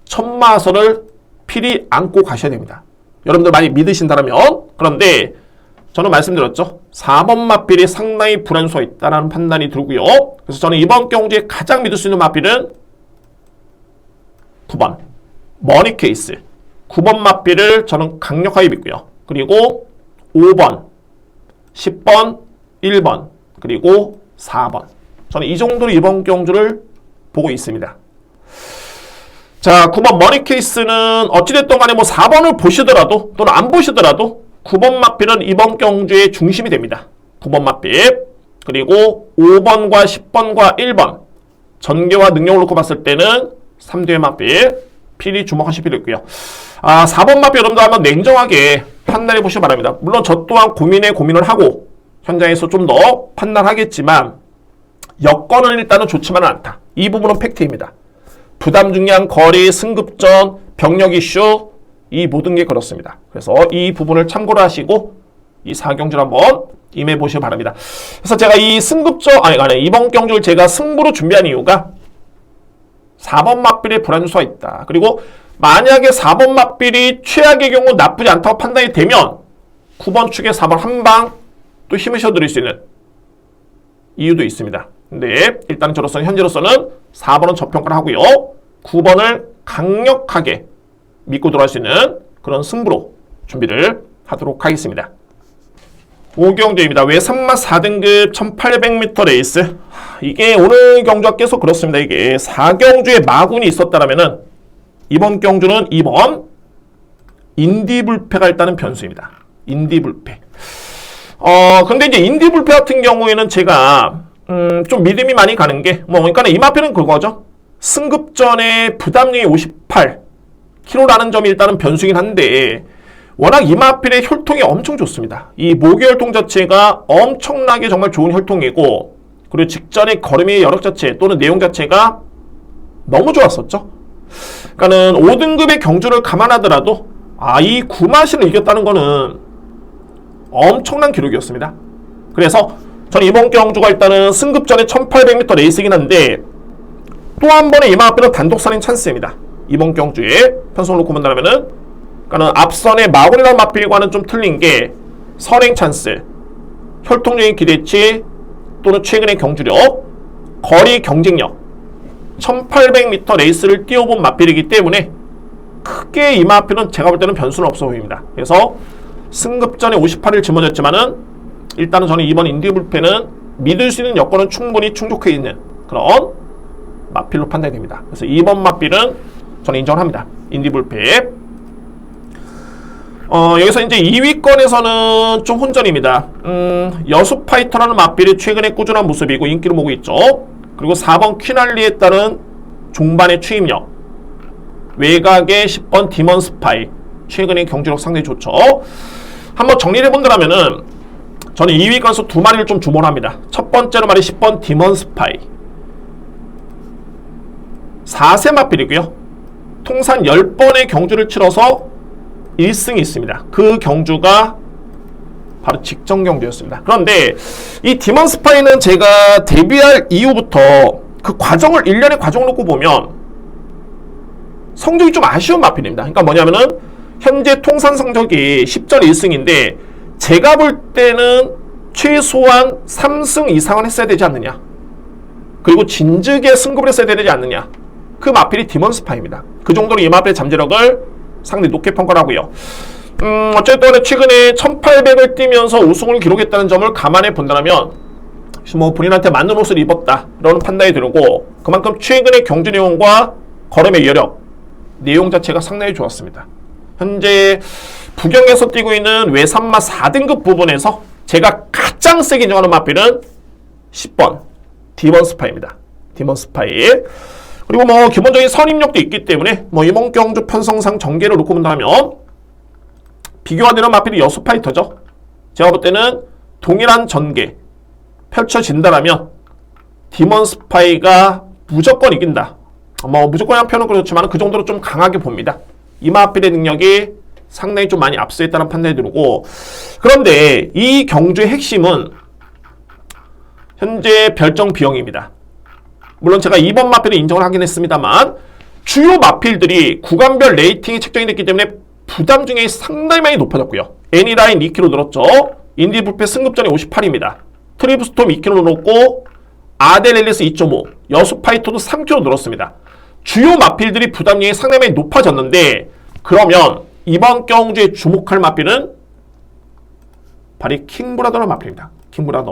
천마서를 필히 안고 가셔야 됩니다. 여러분들 많이 믿으신다라면. 그런데 저는 말씀드렸죠. 4번 마필이 상당히 불안수가 있다는 판단이 들고요. 그래서 저는 이번 경기에 가장 믿을 수 있는 마필은 9번 머니 케이스 9번 마필을 저는 강력하게 믿고요. 그리고 5번 10번 1번 그리고 4번 저는 이 정도로 이번 경주를 보고 있습니다. 자, 9번 머니 케이스는 어찌됐든 간에 4번을 보시더라도 또는 안 보시더라도 9번 마필은 이번 경주의 중심이 됩니다. 9번 마필 그리고 5번과 10번과 1번 전개와 능력을 놓고 봤을 때는 3대의 마필 필히 주목하실 필요 있고요. 4번 마필 여러분들 한번 냉정하게 판단해 보시기 바랍니다. 물론 저 또한 고민을 하고 현장에서 좀 더 판단하겠지만 여건은 일단은 좋지만은 않다. 이 부분은 팩트입니다. 부담 중량, 거리, 승급전, 병력 이슈 이 모든 게 그렇습니다. 그래서 이 부분을 참고를 하시고 이 4경주를 한번 임해 보시기 바랍니다. 그래서 제가 이 이번 경주를 제가 승부로 준비한 이유가 4번 맞빌의 불안수가 있다. 그리고 만약에 4번 맞빌이 최악의 경우 나쁘지 않다고 판단이 되면 9번 축에 4번 한 방 또 힘을 실어드릴 수 있는 이유도 있습니다. 근데 일단 저로서는 현재로서는 4번은 저평가를 하고요. 9번을 강력하게 믿고 들어갈 수 있는 그런 승부로 준비를 하도록 하겠습니다. 5경주입니다. 왜 3마 4등급 1800m 레이스? 이게 오늘 경주가 계속 그렇습니다. 이게 4경주에 마군이 있었다라면은 이번 경주는 2번 인디불패가 일단은 변수입니다. 인디불패. 근데 이제 인디불패 같은 경우에는 제가 좀 믿음이 많이 가는 게 그러니까 이 마필은 그거죠. 승급전에 부담력이 58kg라는 점이 일단은 변수긴 한데 워낙 이 마필의 혈통이 엄청 좋습니다. 이 모기혈통 자체가 엄청나게 정말 좋은 혈통이고 그리고 직전의 걸음의 여력 자체 또는 내용 자체가 너무 좋았었죠. 그러니까는 5등급의 경주를 감안하더라도 이 구마신을 이겼다는 거는 엄청난 기록이었습니다. 그래서 저는 이번 경주가 일단은 승급전에 1800m 레이스이긴 한데 또 한 번의 이 마필은 단독선인 찬스입니다. 이번 경주에 편성을 놓고 본다면은 그러니까 앞선의 마곤이라는 마필과는 좀 틀린 게 선행 찬스, 혈통적인 기대치 또는 최근의 경주력, 거리 경쟁력 1800m 레이스를 뛰어본 마필이기 때문에 크게 이 마필은 제가 볼 때는 변수는 없어 보입니다. 그래서 승급전에 58을 짊어졌지만은 일단은 저는 이번 인디불패는 믿을 수 있는 여건은 충분히 충족해 있는 그런 마필로 판단이 됩니다. 그래서 이번 마필은 저는 인정합니다. 인디불패. 여기서 이제 2위권에서는 좀 혼전입니다. 여수파이터라는 마필이 최근에 꾸준한 모습이고 인기를 모으고 있죠. 그리고 4번 퀴날리에 따른 종반의 추임력, 외곽의 10번 디먼스파이 최근에 경주력 상당히 좋죠. 한번 정리를 해본다면은 저는 2위권에서 두 마리를 좀 주목합니다. 첫 번째로 말이 10번 디먼스파이 4세 마필이고요. 통산 10번의 경주를 치러서 1승이 있습니다. 그 경주가 바로 직전 경주였습니다. 그런데 이 디먼스파이는 제가 데뷔할 이후부터 그 과정을 1년의 과정을 놓고 보면 성적이 좀 아쉬운 마필입니다. 그러니까 뭐냐면은 현재 통산 성적이 10전 1승인데 제가 볼 때는 최소한 3승 이상은 했어야 되지 않느냐. 그리고 진즉에 승급을 했어야 되지 않느냐. 그 마필이 디먼스파이입니다. 그 정도로 이 마필의 잠재력을 상당히 높게 평가하고요. 어쨌든 최근에 1800을 뛰면서 우승을 기록했다는 점을 감안해 본다면 뭐 본인한테 맞는 옷을 입었다 이런 판단이 들고 그만큼 최근의 경주 내용과 걸음의 여력 내용 자체가 상당히 좋았습니다. 현재 부경에서 뛰고 있는 외산마 4등급 부분에서 제가 가장 세게 인정하는 마필은 10번 디먼스파이입니다. 디먼스파이. 그리고 뭐 기본적인 선임력도 있기 때문에 뭐 이번 경주 편성상 전개를 놓고 본다면 비교가 되는 마필이 여수파이터죠. 제가 볼 때는 동일한 전개 펼쳐진다라면 디먼스파이가 무조건 이긴다. 뭐 무조건이란 표현은 그렇지만 그 정도로 좀 강하게 봅니다. 이 마필의 능력이 상당히 좀 많이 앞서 있다는 판단이 들고 그런데 이 경주의 핵심은 현재 별정 비용입니다. 물론 제가 2번 마필을 인정을 하긴 했습니다만 주요 마필들이 구간별 레이팅이 책정이 됐기 때문에 부담 중에 상당히 많이 높아졌고요. 애니라인 2kg 늘었죠. 인디불패 승급전이 58입니다. 트리브스톰 2kg 늘었고 아델앨리스 2.5, 여수파이터도 3kg 늘었습니다. 주요 마필들이 부담량이 상당히 많이 높아졌는데 그러면 이번 경주에 주목할 마필은 바로 킹브라더라는 마필입니다. 킹브라더.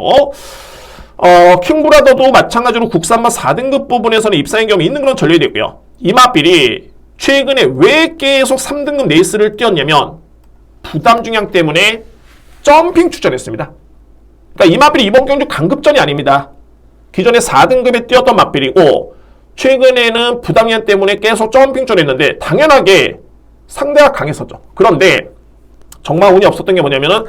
킹브라더도 마찬가지로 국산마 4등급 부분에서는 입사한 경험이 있는 그런 전력이 됐고요. 이 마필이 최근에 왜 계속 3등급 레이스를 뛰었냐면 부담 중량 때문에 점핑 출전했습니다. 그러니까 이 마필이 이번 경주 강급전이 아닙니다. 기존에 4등급에 뛰었던 마필이고 최근에는 부담량 때문에 계속 점핑 출전했는데 당연하게 상대가 강했었죠. 그런데 정말 운이 없었던 게 뭐냐면은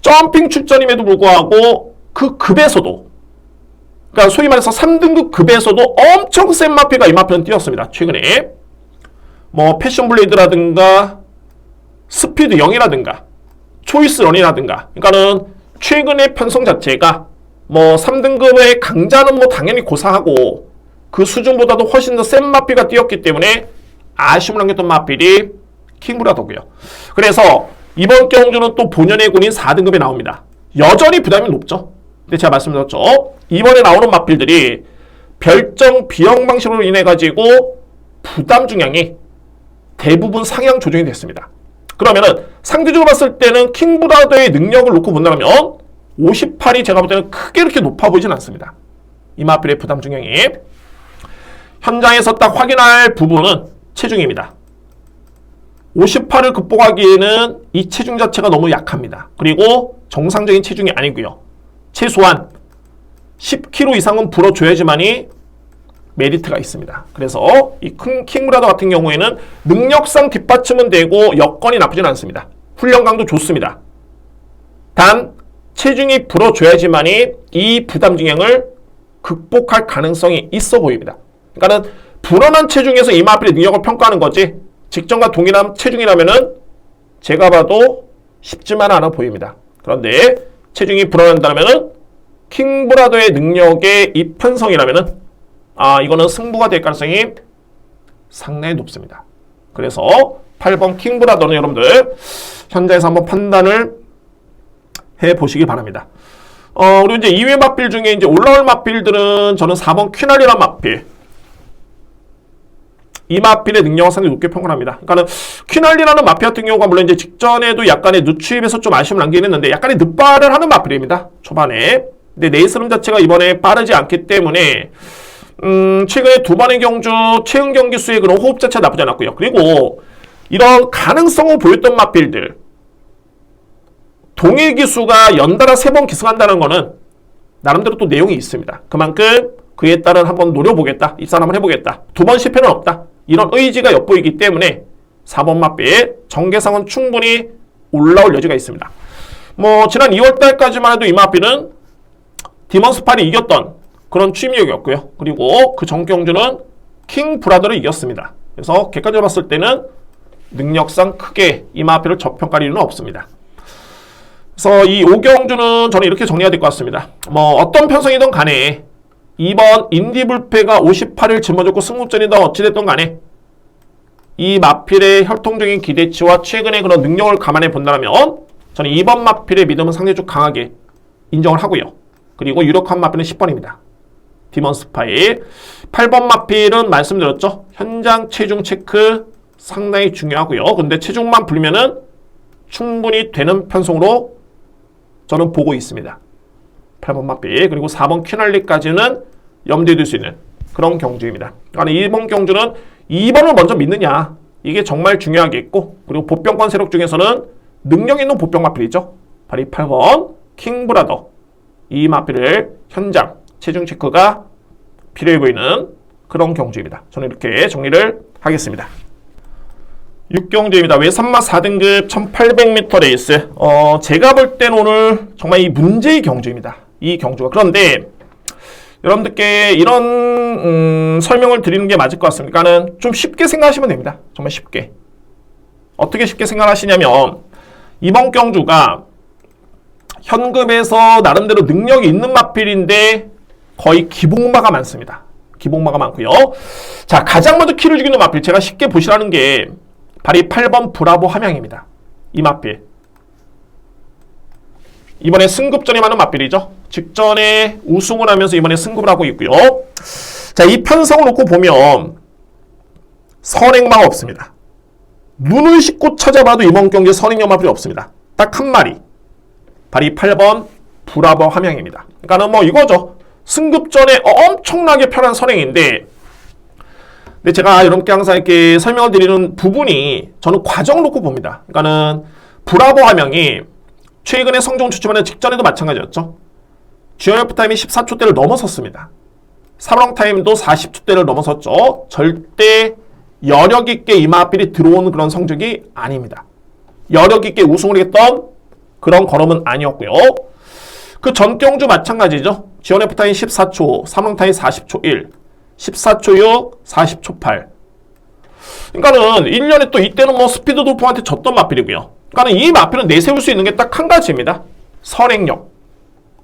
점핑 출전임에도 불구하고 그 급에서도 그러니까 소위 말해서 3등급 급에서도 엄청 센 마필가 이 마필은 뛰었습니다. 최근에 뭐 패션블레이드라든가 스피드 0이라든가 초이스 런이라든가 그러니까는 최근의 편성 자체가 뭐 3등급의 강자는 뭐 당연히 고사하고 그 수준보다도 훨씬 더 센 마필가 뛰었기 때문에 아쉬움을 남겼던 마필이 킹브라더고요. 그래서 이번 경주는 또 본연의 군인 4등급에 나옵니다. 여전히 부담이 높죠. 근데 제가 말씀드렸죠. 이번에 나오는 마필들이 별정 비용 방식으로 인해 가지고 부담 중량이 대부분 상향 조정이 됐습니다. 그러면은 상대적으로 봤을 때는 킹브라더의 능력을 놓고 본다면 58이 제가 볼 때는 크게 이렇게 높아 보이진 않습니다. 이 마필의 부담 중량이 현장에서 딱 확인할 부분은 체중입니다. 58을 극복하기에는 이 체중 자체가 너무 약합니다. 그리고 정상적인 체중이 아니고요. 최소한 10kg 이상은 불어줘야지만이 메리트가 있습니다. 그래서 이 킹브라더 같은 경우에는 능력상 뒷받침은 되고 여건이 나쁘진 않습니다. 훈련 강도 좋습니다. 단 체중이 불어줘야지만이 이 부담 증량을 극복할 가능성이 있어 보입니다. 그러니까는 불어난 체중에서 이마필의 능력을 평가하는 거지 직전과 동일한 체중이라면은 제가 봐도 쉽지만 않아 보입니다. 그런데 체중이 불어난다면은 킹브라더의 능력의 이 편성이라면은 이거는 승부가 될 가능성이 상당히 높습니다. 그래서 8번 킹브라더는 여러분들 현장에서 한번 판단을 해보시기 바랍니다. 그리고 이제 2회 마필 중에 이제 올라올 마필들은 저는 4번 퀴날이라는 마필. 이 마필의 능력을 상당히 높게 평가합니다. 그러니까는 퀴날리라는 마필 같은 경우가 물론 이제 직전에도 약간의 늦추입에서 좀 아쉬움을 남기긴 했는데 약간의 늦발을 하는 마필입니다. 초반에. 근데 네이스름 자체가 이번에 빠르지 않기 때문에 최근에 두 번의 경주 최응 경기 수의 그런 호흡 자체가 나쁘지 않았고요. 그리고 이런 가능성을 보였던 마필들 동일 기수가 연달아 3번 기승한다는 거는 나름대로 또 내용이 있습니다. 그만큼 그에 따른 한번 노려보겠다. 입산 한번 해보겠다. 2번 실패는 없다. 이런 의지가 엿보이기 때문에 4번 마필 정계상은 충분히 올라올 여지가 있습니다. 지난 2월달까지만 해도 이 마필은 디먼스팔이 이겼던 그런 취임력이었고요. 그리고 그 정경주는 킹브라더를 이겼습니다. 그래서 객관적으로 봤을 때는 능력상 크게 이 마필을 저평가할 이유는 없습니다. 그래서 이 오경주는 저는 이렇게 정리해야 될 것 같습니다. 어떤 편성이든 간에 2번 인디불패가 58을 짊어졌고 승부전이든 어찌됐든 간에 이 마필의 혈통적인 기대치와 최근의 그런 능력을 감안해 본다면 저는 2번 마필의 믿음은 상당히 좀 강하게 인정을 하고요. 그리고 유력한 마필은 10번입니다. 디먼스파이. 8번 마필은 말씀드렸죠. 현장 체중 체크 상당히 중요하고요. 근데 체중만 불면은 충분히 되는 편성으로 저는 보고 있습니다. 8번 마필 그리고 4번 퀴날리까지는 염두에 둘 수 있는 그런 경주입니다. 그러니까 1번 경주는 2번을 먼저 믿느냐 이게 정말 중요하겠고 그리고 보병권 세력 중에서는 능력 있는 보병 마필이죠. 바로 8번 킹브라더 이 마필을 현장 체중 체크가 필요해 보이는 그런 경주입니다. 저는 이렇게 정리를 하겠습니다. 6경주입니다. 외산마 4등급 1800m 레이스. 제가 볼 때는 오늘 정말 이 문제의 경주입니다. 이 경주가. 그런데 여러분들께 이런 설명을 드리는 게 맞을 것 같습니다. 그러니까는 좀 쉽게 생각하시면 됩니다. 정말 쉽게. 어떻게 쉽게 생각하시냐면 이번 경주가 현급에서 나름대로 능력이 있는 마필인데 거의 기복마가 많습니다. 기복마가 많고요. 자, 가장 먼저 키를 죽이는 마필 제가 쉽게 보시라는 게 바로 8번 브라보 함양입니다. 이 마필. 이번에 승급전이 많은 마필이죠. 직전에 우승을 하면서 이번에 승급을 하고 있고요. 자, 이 편성을 놓고 보면 선행마가 없습니다. 눈을 씻고 찾아봐도 이번 경기에 선행형 마필이 없습니다. 딱 한 마리. 바로 8번 브라보 함양입니다. 그러니까는 이거죠. 승급전에 엄청나게 편한 선행인데 근데 제가 여러분께 항상 이렇게 설명을 드리는 부분이 저는 과정을 놓고 봅니다. 그러니까는 브라보 함양이 최근에 성적을 추첨하는 직전에도 마찬가지였죠. GRF 타임이 14초대를 넘어섰습니다. 사브랑 타임도 40초대를 넘어섰죠. 절대 여력 있게 이마필이 들어오는 그런 성적이 아닙니다. 여력 있게 우승을 했던 그런 걸음은 아니었고요. 그 전 경주 마찬가지죠. GRF 타임 14초, 사브랑 타임 40초 1, 14초 6, 40초 8. 그러니까는 1년에 또 이때는 스피드 돌풍한테 졌던 마필이고요. 그러니까 이 마필은 내세울 수 있는 게 딱 한 가지입니다. 선행력.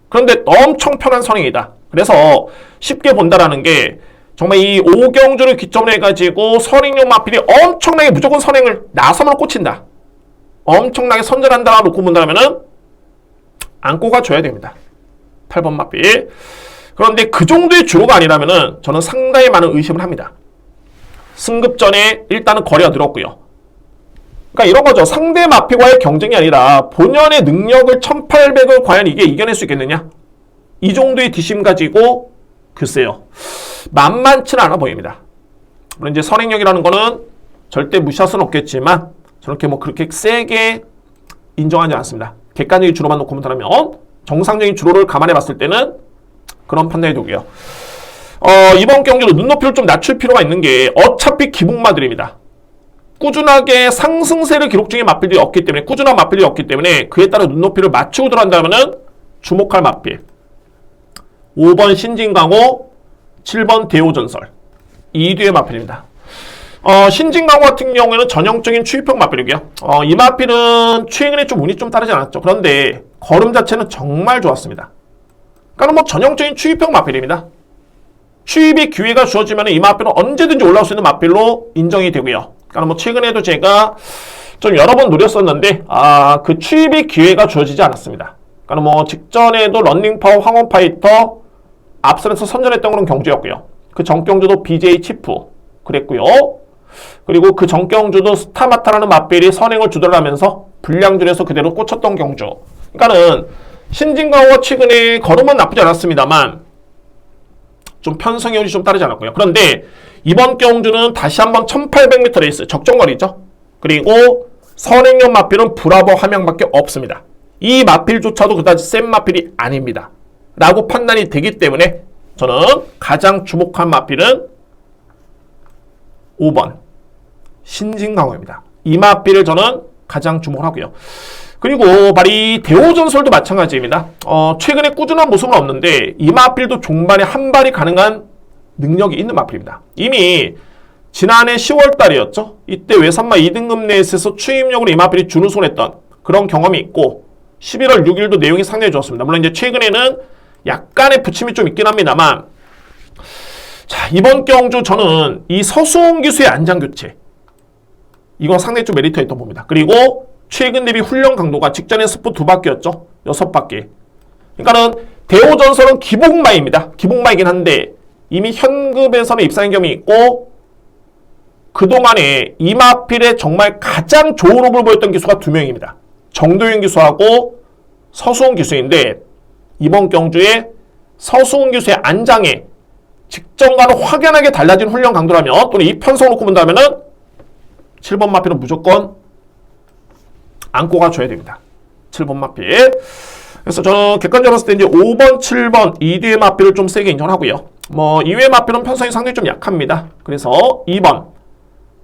그런데 엄청 편한 선행이다. 그래서 쉽게 본다라는 게 정말 이 5경주를 기점으로 해가지고 선행력 마필이 엄청나게 무조건 선행을 나섬으로 꽂힌다. 엄청나게 선전한다 놓고 본다면은 안고 가줘야 됩니다. 8번 마필. 그런데 그 정도의 주로가 아니라면은 저는 상당히 많은 의심을 합니다. 승급 전에 일단은 거리가 늘었고요. 그러니까 이런 거죠. 상대 마필과의 경쟁이 아니라 본연의 능력을 1800을 과연 이게 이겨낼 수 있겠느냐? 이 정도의 뒷심 가지고 글쎄요. 만만치는 않아 보입니다. 물론 이제 선행력이라는 거는 절대 무시할 수는 없겠지만 저렇게 뭐 그렇게 세게 인정하지 않습니다. 객관적인 주로만 놓고 본다면 정상적인 주로를 감안해 봤을 때는 그런 판단이 되고요. 이번 경기도 눈높이를 좀 낮출 필요가 있는 게 어차피 기복마들입니다. 꾸준하게 상승세를 기록 중인 마필들이 없기 때문에 꾸준한 마필이 없기 때문에 그에 따라 눈높이를 맞추고 들어간다면 주목할 마필 5번 신진강호 7번 대우전설 이 뒤의 마필입니다. 신진강호 같은 경우에는 전형적인 추입형 마필이고요. 이 마필은 최근에 좀 운이 좀 따르지 않았죠. 그런데 걸음 자체는 정말 좋았습니다. 그러니까 뭐 전형적인 추입형 마필입니다. 추입이 기회가 주어지면 이 마필은 언제든지 올라올 수 있는 마필로 인정이 되고요. 그러니까 뭐 최근에도 제가 좀 여러 번 노렸었는데 그 추입이 기회가 주어지지 않았습니다. 그러니까 뭐 직전에도 런닝파워 황혼파이터 앞선에서 선전했던 그런 경주였고요. 그 전경주도 BJ 치프 그랬고요. 그리고 그 전경주도 스타마타라는 마필이 선행을 주도하면서 불량줄에서 그대로 꽂혔던 경주. 그러니까는 신진강호가 최근에 걸음은 나쁘지 않았습니다만 좀 편성이 좀 따르지 않았고요. 그런데 이번 경주는 다시 한번 1800m 레이스 적정거리죠. 그리고 선행형 마필은 브라보 한 명밖에 없습니다. 이 마필조차도 그다지 센 마필이 아닙니다. 라고 판단이 되기 때문에 저는 가장 주목한 마필은 5번 신진강호입니다. 이 마필을 저는 가장 주목을 하고요. 그리고 바로 이 대우전설도 마찬가지입니다. 최근에 꾸준한 모습은 없는데 이 마필도 종반에 한 발이 가능한 능력이 있는 마필입니다. 이미 지난해 10월 달이었죠. 이때 외산마 2등급 레이스에서 추임력으로 이 마필이 준우승을 했던 그런 경험이 있고 11월 6일도 내용이 상당히 좋았습니다. 물론 이제 최근에는 약간의 부침이 좀 있긴 합니다만 자, 이번 경주 저는 이 서수홍 기수의 안장 교체 이건 상당히 좀 메리트가 있다고 봅니다. 그리고 최근 대비 훈련 강도가 직전에 스포 2바퀴였죠. 6바퀴. 그러니까는 대우전설은 기복마입니다. 기복마이긴 한데 이미 현급에서는 입상의 경험이 있고 그동안에 이 마필에 정말 가장 좋은 호흡을 보였던 기수가 2명입니다. 정도윤 기수하고 서수홍 기수인데 이번 경주에 서수홍 기수의 안장에 직전과는 확연하게 달라진 훈련 강도라면 또는 이 편성을 놓고 본다면은 7번 마필은 무조건 안고 가줘야 됩니다. 7번 마필. 그래서 저는 객관적으로 봤을 때 이제 5번, 7번 이 뒤의 마필을 좀 세게 인정하고요. 뭐 이외의 마필은 편성이 상당히 좀 약합니다. 그래서 2번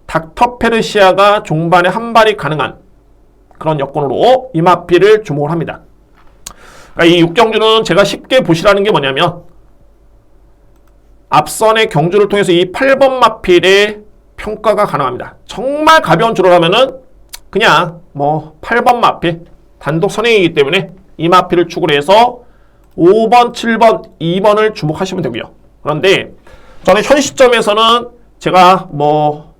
닥터 페르시아가 종반에 한 발이 가능한 그런 여건으로 이 마필을 주목을 합니다. 그러니까 이 6경주는 제가 쉽게 보시라는 게 뭐냐면 앞선의 경주를 통해서 이 8번 마필의 평가가 가능합니다. 정말 가벼운 주로라면은 그냥 뭐 8번 마필 단독 선행이기 때문에 이 마필을 축으로 해서 5번, 7번, 2번을 주목하시면 되고요. 그런데 저는 현 시점에서는 제가 뭐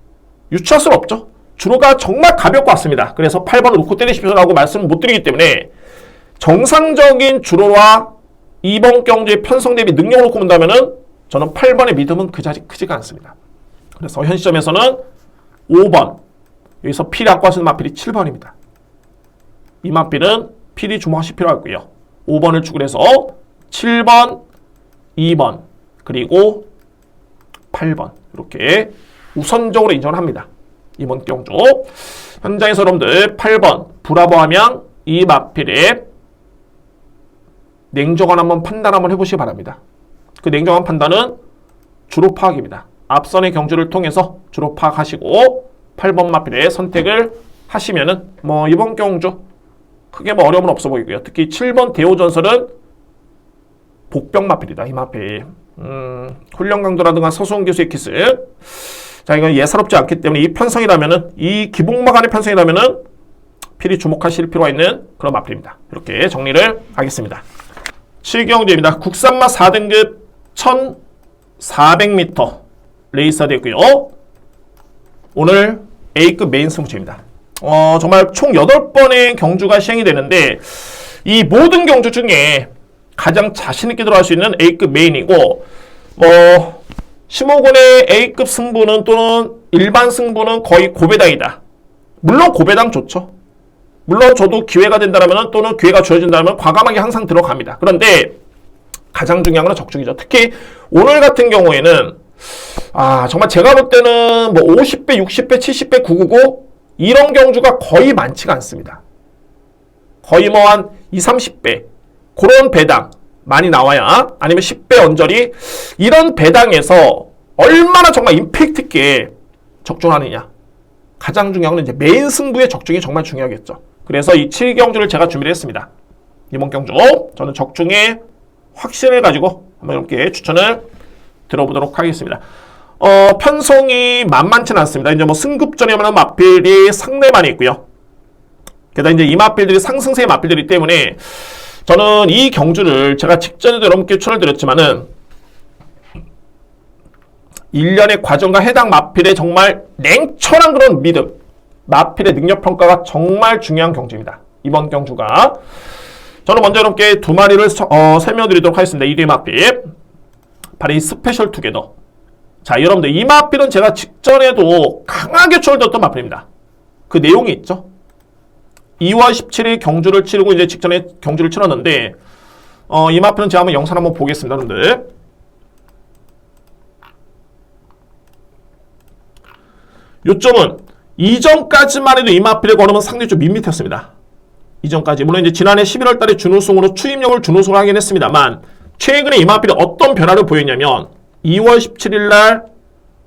유추할 수는 없죠. 주로가 정말 가볍고 왔습니다. 그래서 8번을 놓고 때리십시오라고 말씀을 못 드리기 때문에 정상적인 주로와 이번 경주의 편성 대비 능력을 놓고 본다면은 저는 8번의 믿음은 그자리 크지가 않습니다. 그래서 현 시점에서는 5번 여기서 필이 안고 하시는 마필이 7번입니다. 이 마필은 필이 주목하실 필요가 있고요. 5번을 축을 해서 7번, 2번 그리고 8번 이렇게 우선적으로 인정을 합니다. 이번 경주 현장에서 여러분들 8번 브라보 함양 이 마필의 냉정한 한번 판단 한번 해보시기 바랍니다. 그 냉정한 판단은 주로 파악입니다. 앞선의 경주를 통해서 주로 파악하시고 8번 마필의 선택을 하시면은 뭐 이번 경주 크게 뭐 어려움은 없어 보이고요. 특히 7번 대우전설은 복병 마필이다. 이 마필 훈련 강도라든가 서수홍 교수의 키스 자 이건 예사롭지 않기 때문에 이 편성이라면은 이 기복마 간의 편성이라면은 필히 주목하실 필요가 있는 그런 마필입니다. 이렇게 정리를 하겠습니다. 7경주입니다. 국산마 4등급 1400m 레이스가 되고요. 오늘 A급 메인 승부처입니다. 정말 총 8번의 경주가 시행이 되는데 이 모든 경주 중에 가장 자신있게 들어갈 수 있는 A급 메인이고 심호군의 A급 승부는 또는 일반 승부는 거의 고배당이다. 물론 고배당 좋죠. 물론 저도 기회가 된다면 또는 기회가 주어진다면 과감하게 항상 들어갑니다. 그런데 가장 중요한 건 적중이죠. 특히 오늘 같은 경우에는 정말 제가 볼 때는 뭐 50배, 60배, 70배, 999 이런 경주가 거의 많지가 않습니다. 거의 뭐 한 20, 30배 그런 배당 많이 나와야, 아니면 10배 언저리, 이런 배당에서 얼마나 정말 임팩트 있게 적중하느냐. 가장 중요한 건 이제 메인 승부의 적중이 정말 중요하겠죠. 그래서 이 7경주를 제가 준비를 했습니다. 이번 경주 저는 적중에 확신을 가지고 한번 이렇게 추천을 들어보도록 하겠습니다. 편성이 만만치는 않습니다. 이제 뭐 승급전이면 마필이 상당히 많이 있고요. 게다가 이제 이 마필들이 상승세의 마필들이기 때문에 저는 이 경주를 제가 직전에도 여러분께 추천을 드렸지만은 1년의 과정과 해당 마필의 정말 냉철한 그런 믿음, 마필의 능력평가가 정말 중요한 경주입니다. 이번 경주가. 저는 먼저 여러분께 두 마리를 설명드리도록 하겠습니다. 1위 마필, 바로 이 스페셜 투게더. 자, 여러분들 이 마필은 제가 직전에도 강하게 추천드렸던 마필입니다. 그 내용이 있죠. 2월 17일 경주를 치르고 이제 직전에 경주를 치렀는데 이 마필은 제가 한번 영상 한번 보겠습니다. 여러분들. 요점은 이전까지만 해도 이 마필의 걸음은 상당히 좀 밋밋했습니다. 이전까지. 물론 이제 지난해 11월 달에 준우승으로 추임력을 준우승을 하긴 했습니다만, 최근에 이 마필이 어떤 변화를 보였냐면 2월 17일 날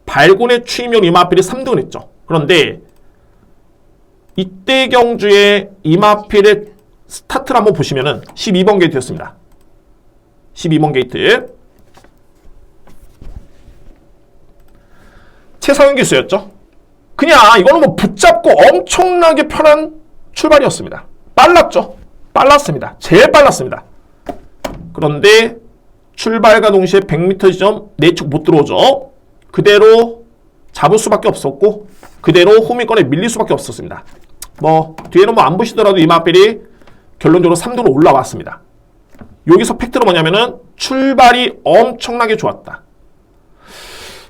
발군의 추임력 이 마필이 3등을 했죠. 그런데 이때 경주에 이 마필의 스타트를 한번 보시면은 12번 게이트였습니다. 12번 게이트. 최상현 기수였죠. 그냥 이거는 뭐 붙잡고 엄청나게 편한 출발이었습니다. 빨랐죠. 빨랐습니다. 제일 빨랐습니다. 그런데 출발과 동시에 100m 지점 내측 못 들어오죠. 그대로 잡을 수밖에 없었고 그대로 호미권에 밀릴 수밖에 없었습니다. 뭐 뒤에는 뭐 안 보시더라도 이 마필이 결론적으로 3등으로 올라왔습니다. 여기서 팩트는 뭐냐면은 출발이 엄청나게 좋았다.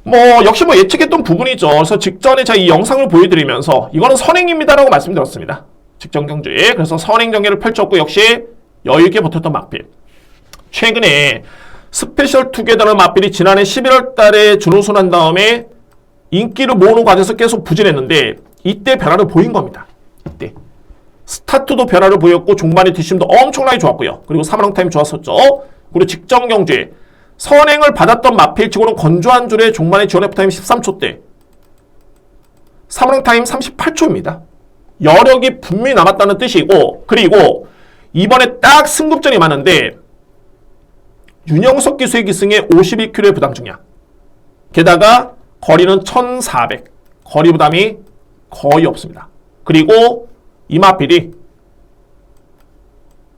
뭐 역시 뭐 예측했던 부분이죠. 그래서 직전에 제가 이 영상을 보여드리면서 이거는 선행입니다라고 말씀드렸습니다. 직전 경주에. 그래서 선행 전개를 펼쳤고 역시 여유있게 버텼던 마필. 최근에 스페셜 투게더라는 마필이 지난해 11월 달에 준우승한 다음에 인기를 모으는 과정에서 계속 부진했는데 이때 변화를 보인 겁니다. 이때 스타트도 변화를 보였고 종반의 뒷심도 엄청나게 좋았고요. 그리고 3랑 타임 좋았었죠. 그리고 직전 경주에 선행을 받았던 마필치고는 건조한 줄에 종반의 지원 F타임 13초대 3랑 타임 38초입니다. 여력이 분명히 남았다는 뜻이고, 그리고 이번에 딱 승급전이 많은데 윤영석 기수의 기승에 52km의 부담 중량, 게다가 거리는 1400, 거리 부담이 거의 없습니다. 그리고 이 마필이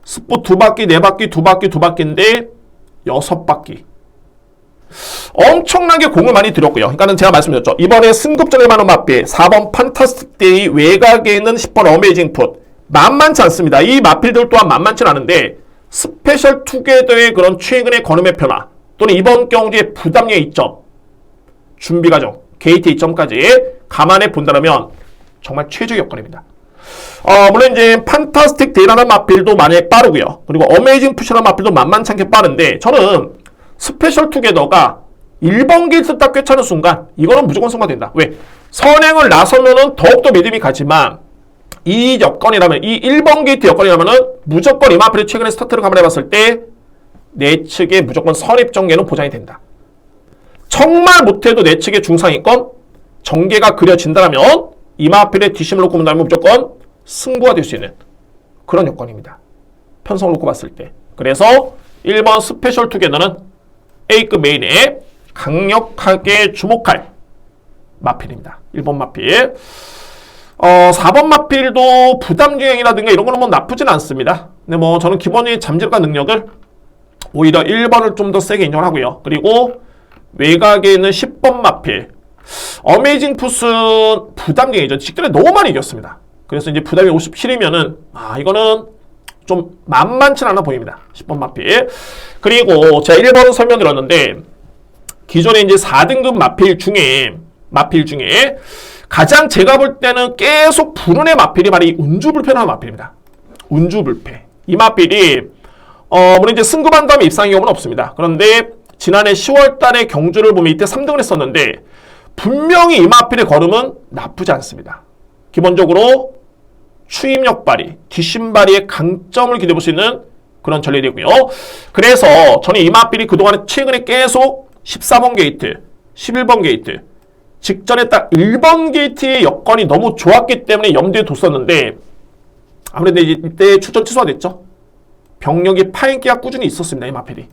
스포 2바퀴, 4바퀴, 2바퀴, 2바퀴인데 6바퀴. 엄청나게 공을 많이 들였고요. 그러니까는 제가 말씀드렸죠. 이번에 승급전에 많은 마필 4번 판타스틱 데이, 외곽에 있는 10번 어메이징 풋. 만만치 않습니다. 이 마필들 또한 만만치 않은데 스페셜 투게더의 그런 최근의 걸음의 변화 또는 이번 경주의 부담력의 이점, 준비 과정, 게이트 이점까지 감안해 본다면 정말 최적의 여건입니다. 물론 이제 판타스틱 데이라는 마필도 많이 빠르고요. 그리고 어메이징 푸시라는 마필도 만만치 않게 빠른데 저는 스페셜 투게더가 1번 게이트 딱 꿰차는 순간 이거는 무조건 승화된다. 왜? 선행을 나서면은 더욱더 믿음이 가지만 이 여건이라면, 이 1번 게이트 여건이라면은 무조건 이 마필이 최근에 스타트를 감안해봤을 때 내 측의 무조건 선입 전개는 보장이 된다. 정말 못해도 내 측의 중상위권 전개가 그려진다면 이 마필의 뒷심을 놓고 본다면 무조건 승부가 될 수 있는 그런 여건입니다. 편성을 놓고 봤을 때. 그래서 1번 스페셜 투게더는 A급 메인에 강력하게 주목할 마필입니다. 1번 마필. 4번 마필도 부담 주행이라든가 이런 거는 뭐 나쁘진 않습니다. 근데 뭐 저는 기본적인 잠재력과 능력을 오히려 1번을 좀 더 세게 인정을 하고요. 그리고 외곽에 있는 10번 마필. 어메이징 풋은 부담 주행이죠. 직전에 너무 많이 이겼습니다. 그래서 이제 부담이 57이면은 이거는 좀 만만치 않아 보입니다. 10번 마필. 그리고 제가 1번은 설명드렸는데 기존에 이제 4등급 마필 중에 가장 제가 볼 때는 계속 불운의 마필이 바로 이 운주불패라는 마필입니다. 운주불패. 이 마필이 물론 이제 승급한 다음에 입상의 경우는 없습니다. 그런데 지난해 10월 달에 경주를 보면 이때 3등을 했었는데 분명히 이 마필의 걸음은 나쁘지 않습니다. 기본적으로 추임력 발휘, 뒷심 발휘의 강점을 기대해 볼 수 있는 그런 전략이고요. 그래서 저는 이 마필이 그동안에 최근에 계속 14번 게이트, 11번 게이트, 직전에 딱 1번 게이트의 여건이 너무 좋았기 때문에 염두에 뒀었는데 아무래도 이때 출전 취소가 됐죠. 병력이 파인기가 꾸준히 있었습니다. 이 마필이.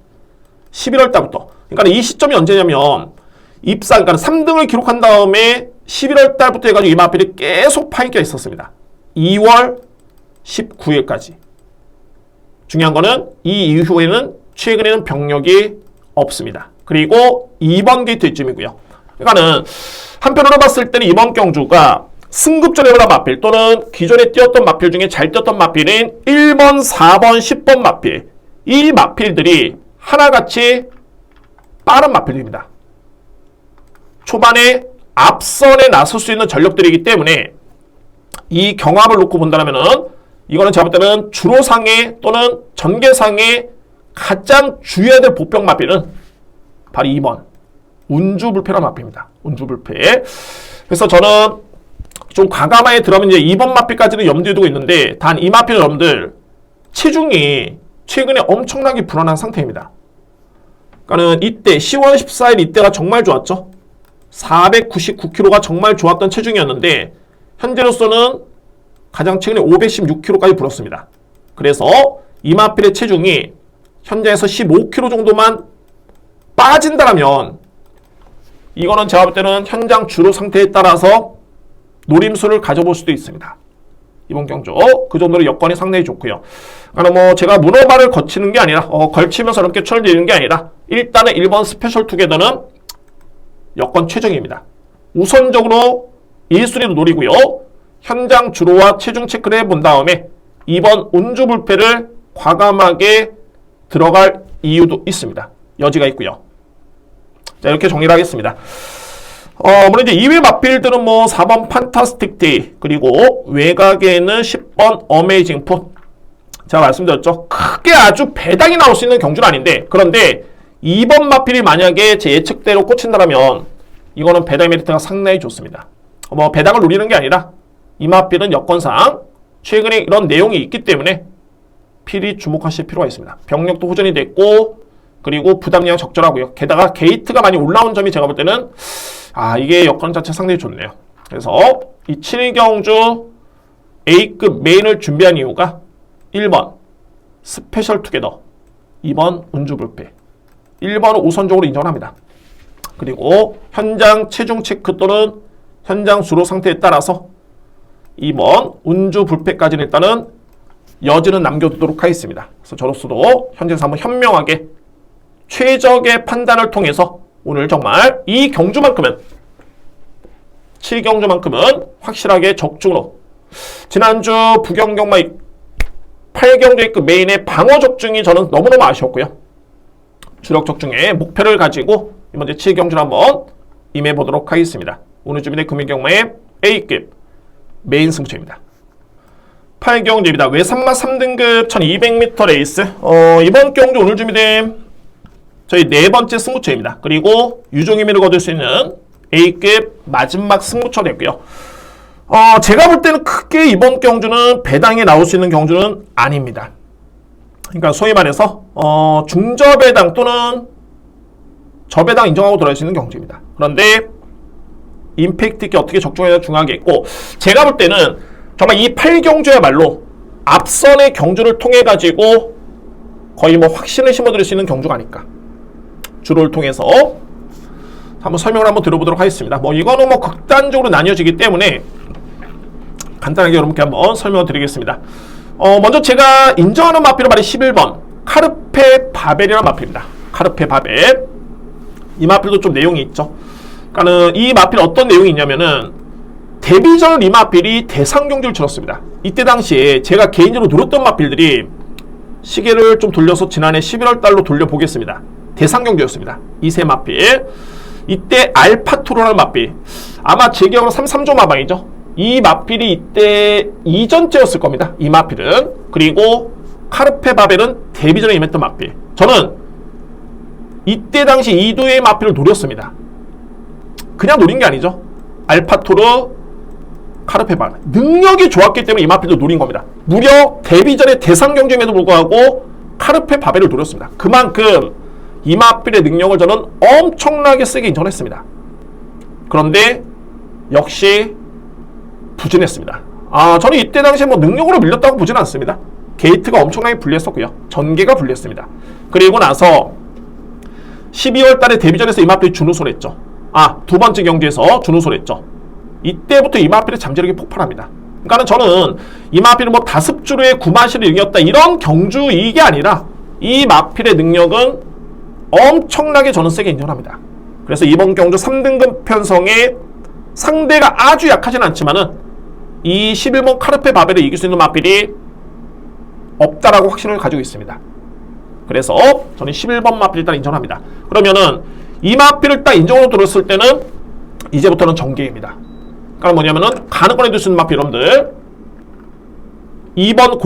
11월 달부터. 그러니까 이 시점이 언제냐면 그러니까 3등을 기록한 다음에 11월 달부터 해가지고 이 마필이 계속 파인기가 있었습니다. 2월 19일까지. 중요한 거는 이 이후에는 최근에는 병력이 없습니다. 그리고 2번 게이트 이쯤이고요. 그러니까는 한편으로 봤을 때는 이번 경주가 승급전에 올라간 마필 또는 기존에 뛰었던 마필 중에 잘 뛰었던 마필인 1번, 4번, 10번 마필, 이 마필들이 하나같이 빠른 마필들입니다. 초반에 앞선에 나설 수 있는 전력들이기 때문에 이 경합을 놓고 본다면은 이거는 제가 볼 때는 주로상의 또는 전개상의 가장 주의해야 될 보병 마필은 바로 2번 운주불패라는 마필입니다. 운주불패. 그래서 저는 좀 과감하게 들어가면 이제 2번 마필까지는 염두에 두고 있는데 단 이 마필 여러분들 체중이 최근에 엄청나게 불안한 상태입니다. 그러니까는 이때 10월 14일 이때가 정말 좋았죠. 499kg가 정말 좋았던 체중이었는데 현재로서는 가장 최근에 516kg까지 불었습니다. 그래서 이 마필의 체중이 현재에서 15kg 정도만 빠진다면 이거는 제가 볼 때는 현장 주로 상태에 따라서 노림수를 가져볼 수도 있습니다. 이번 경주 그 정도로 여건이 상당히 좋고요. 그러니까 제가 문어발을 거치는 게 아니라 걸치면서 이렇게 추천드리는 게 아니라 일단은 1번 스페셜 투게더는 여건 최정입니다. 우선적으로 1순위도 노리고요. 현장 주로와 체중 체크를 해본 다음에 2번 운주불패를 과감하게 들어갈 이유도 있습니다. 여지가 있고요. 자, 이렇게 정리를 하겠습니다. 물론 이제 2회 마필들은 4번 판타스틱 데이, 그리고 외곽에는 10번 어메이징 풋. 제가 말씀드렸죠. 크게 아주 배당이 나올 수 있는 경주는 아닌데, 그런데 2번 마필이 만약에 제 예측대로 꽂힌다면 이거는 배당 메리트가 상당히 좋습니다. 배당을 노리는 게 아니라 이 마필은 여건상 최근에 이런 내용이 있기 때문에 필히 주목하실 필요가 있습니다. 병력도 호전이 됐고 그리고 부담량 적절하고요. 게다가 게이트가 많이 올라온 점이 제가 볼 때는 이게 여건 자체 상당히 좋네요. 그래서 이 7경주 A급 메인을 준비한 이유가 1번 스페셜 투게더, 2번 운주불패, 1번은 우선적으로 인정을 합니다. 그리고 현장 체중 체크 또는 현장 주로 상태에 따라서 2번 운주불패까지는 일단은 여지는 남겨두도록 하겠습니다. 그래서 저로서도 현재에서 한번 현명하게 최적의 판단을 통해서 오늘 정말 이 경주만큼은 7경주만큼은 확실하게 적중으로 지난주 부경경마 8경주 그 메인의 방어 적중이 저는 너무너무 아쉬웠고요. 주력 적중의 목표를 가지고 이번 주 7경주를 한번 임해보도록 하겠습니다. 오늘 준비된 금일경마의 A급 메인 승부처입니다. 8경주입니다. 외산마 3등급 1200m 레이스. 이번 경주 오늘 준비된 저희 네 번째 승부처입니다. 그리고 유종의미를 거둘 수 있는 A급 마지막 승부처 됐고요. 제가 볼 때는 크게 이번 경주는 배당에 나올 수 있는 경주는 아닙니다. 그러니까 소위 말해서 중저배당 또는 저배당 인정하고 들어갈 수 있는 경주입니다. 그런데 임팩트 있게 어떻게 적중해야 중요하겠고, 제가 볼 때는 정말 이 8경주야말로 앞선의 경주를 통해 가지고 거의 확신을 심어드릴 수 있는 경주가 아닐까. 주로를 통해서 한번 설명을 한번 들어보도록 하겠습니다. 이거는 극단적으로 나뉘어지기 때문에 간단하게 여러분께 한번 설명을 드리겠습니다. 먼저 제가 인정하는 마필은 바로 11번 카르페 바벨이라는 마필입니다. 카르페 바벨. 이 마필도 좀 내용이 있죠. 그러니까는 이 마필 어떤 내용이 있냐면은 데뷔전 이 마필이 대상 경주를 치렀습니다. 이때 당시에 제가 개인적으로 노렸던 마필들이 시계를 좀 돌려서 지난해 11월 달로 돌려보겠습니다. 대상 경주였습니다. 이 세 마필. 이때 알파토로라는 마필. 아마 제 기억으로 33조 마방이죠. 이 마필이 이때 이전째였을 겁니다. 이 마필은. 그리고 카르페 바벨은 데뷔전에 임했던 마필. 저는 이때 당시 이두의 마필을 노렸습니다. 그냥 노린 게 아니죠. 알파토르, 카르페 바베. 능력이 좋았기 때문에 이마필도 노린 겁니다. 무려 데뷔전의 대상 경쟁에도 불구하고 카르페 바베를 노렸습니다. 그만큼 이마필의 능력을 저는 엄청나게 세게 인정했습니다. 그런데 역시 부진했습니다. 저는 이때 당시에 뭐 능력으로 밀렸다고 보지는 않습니다. 게이트가 엄청나게 불리했었고요. 전개가 불리했습니다. 그리고 나서 12월 달에 데뷔전에서 이마필이 준우승을 했죠. 두 번째 경기에서 준우승을 했죠. 이때부터 이마필의 잠재력이 폭발합니다. 그러니까 저는 이마필은 뭐 다습주로의 구마시를 이겼다 이런 경주 이게 아니라 이마필의 능력은 엄청나게 저는 세게 인정합니다. 그래서 이번 경주 3등급 편성에 상대가 아주 약하진 않지만은 이 11번 카르페 바베를 이길 수 있는 마필이 없다라고 확신을 가지고 있습니다. 그래서 저는 11번 마필 일단 인정합니다. 그러면은 이 마필을 딱 인정으로 들었을 때는 이제부터는 전개입니다. 그러니까 뭐냐면은 가능권에 둘 수 있는 마필 여러분들 2번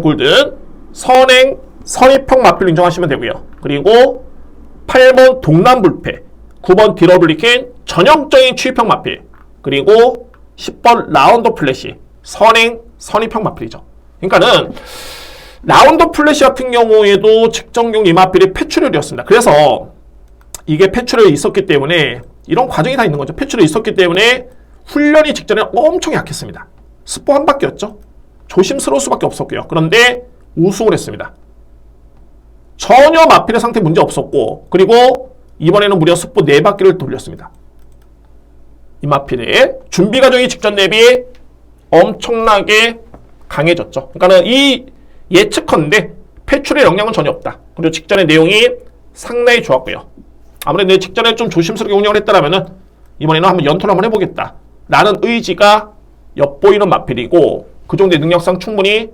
골든 선행 선입형 마필로 인정하시면 되고요. 그리고 8번 동남불패 9번 디러블리킨 전형적인 추입형 마필 그리고 10번 라운더 플래시 선행 선입형 마필이죠. 그러니까는 라운더 플래시 같은 경우에도 직전 경기 마필이 패출혈이었습니다. 그래서 이게 패출혈이 있었기 때문에 이런 과정이 다 있는 거죠. 패출혈이 있었기 때문에 훈련이 직전에 엄청 약했습니다. 스포 한 바퀴였죠. 조심스러울 수밖에 없었고요. 그런데 우승을 했습니다. 전혀 마필의 상태 문제 없었고 그리고 이번에는 무려 스포 4바퀴를 돌렸습니다. 이 마필의 준비 과정이 직전 대비 엄청나게 강해졌죠. 그러니까는 이 예측컨대 패출의 영향은 전혀 없다. 그리고 직전의 내용이 상당히 좋았고요. 아무래도 내 직전에 좀 조심스럽게 운영을 했다라면은 이번에는 한번 연토를 한번 해보겠다 라는 의지가 엿보이는 마필이고 그 정도의 능력상 충분히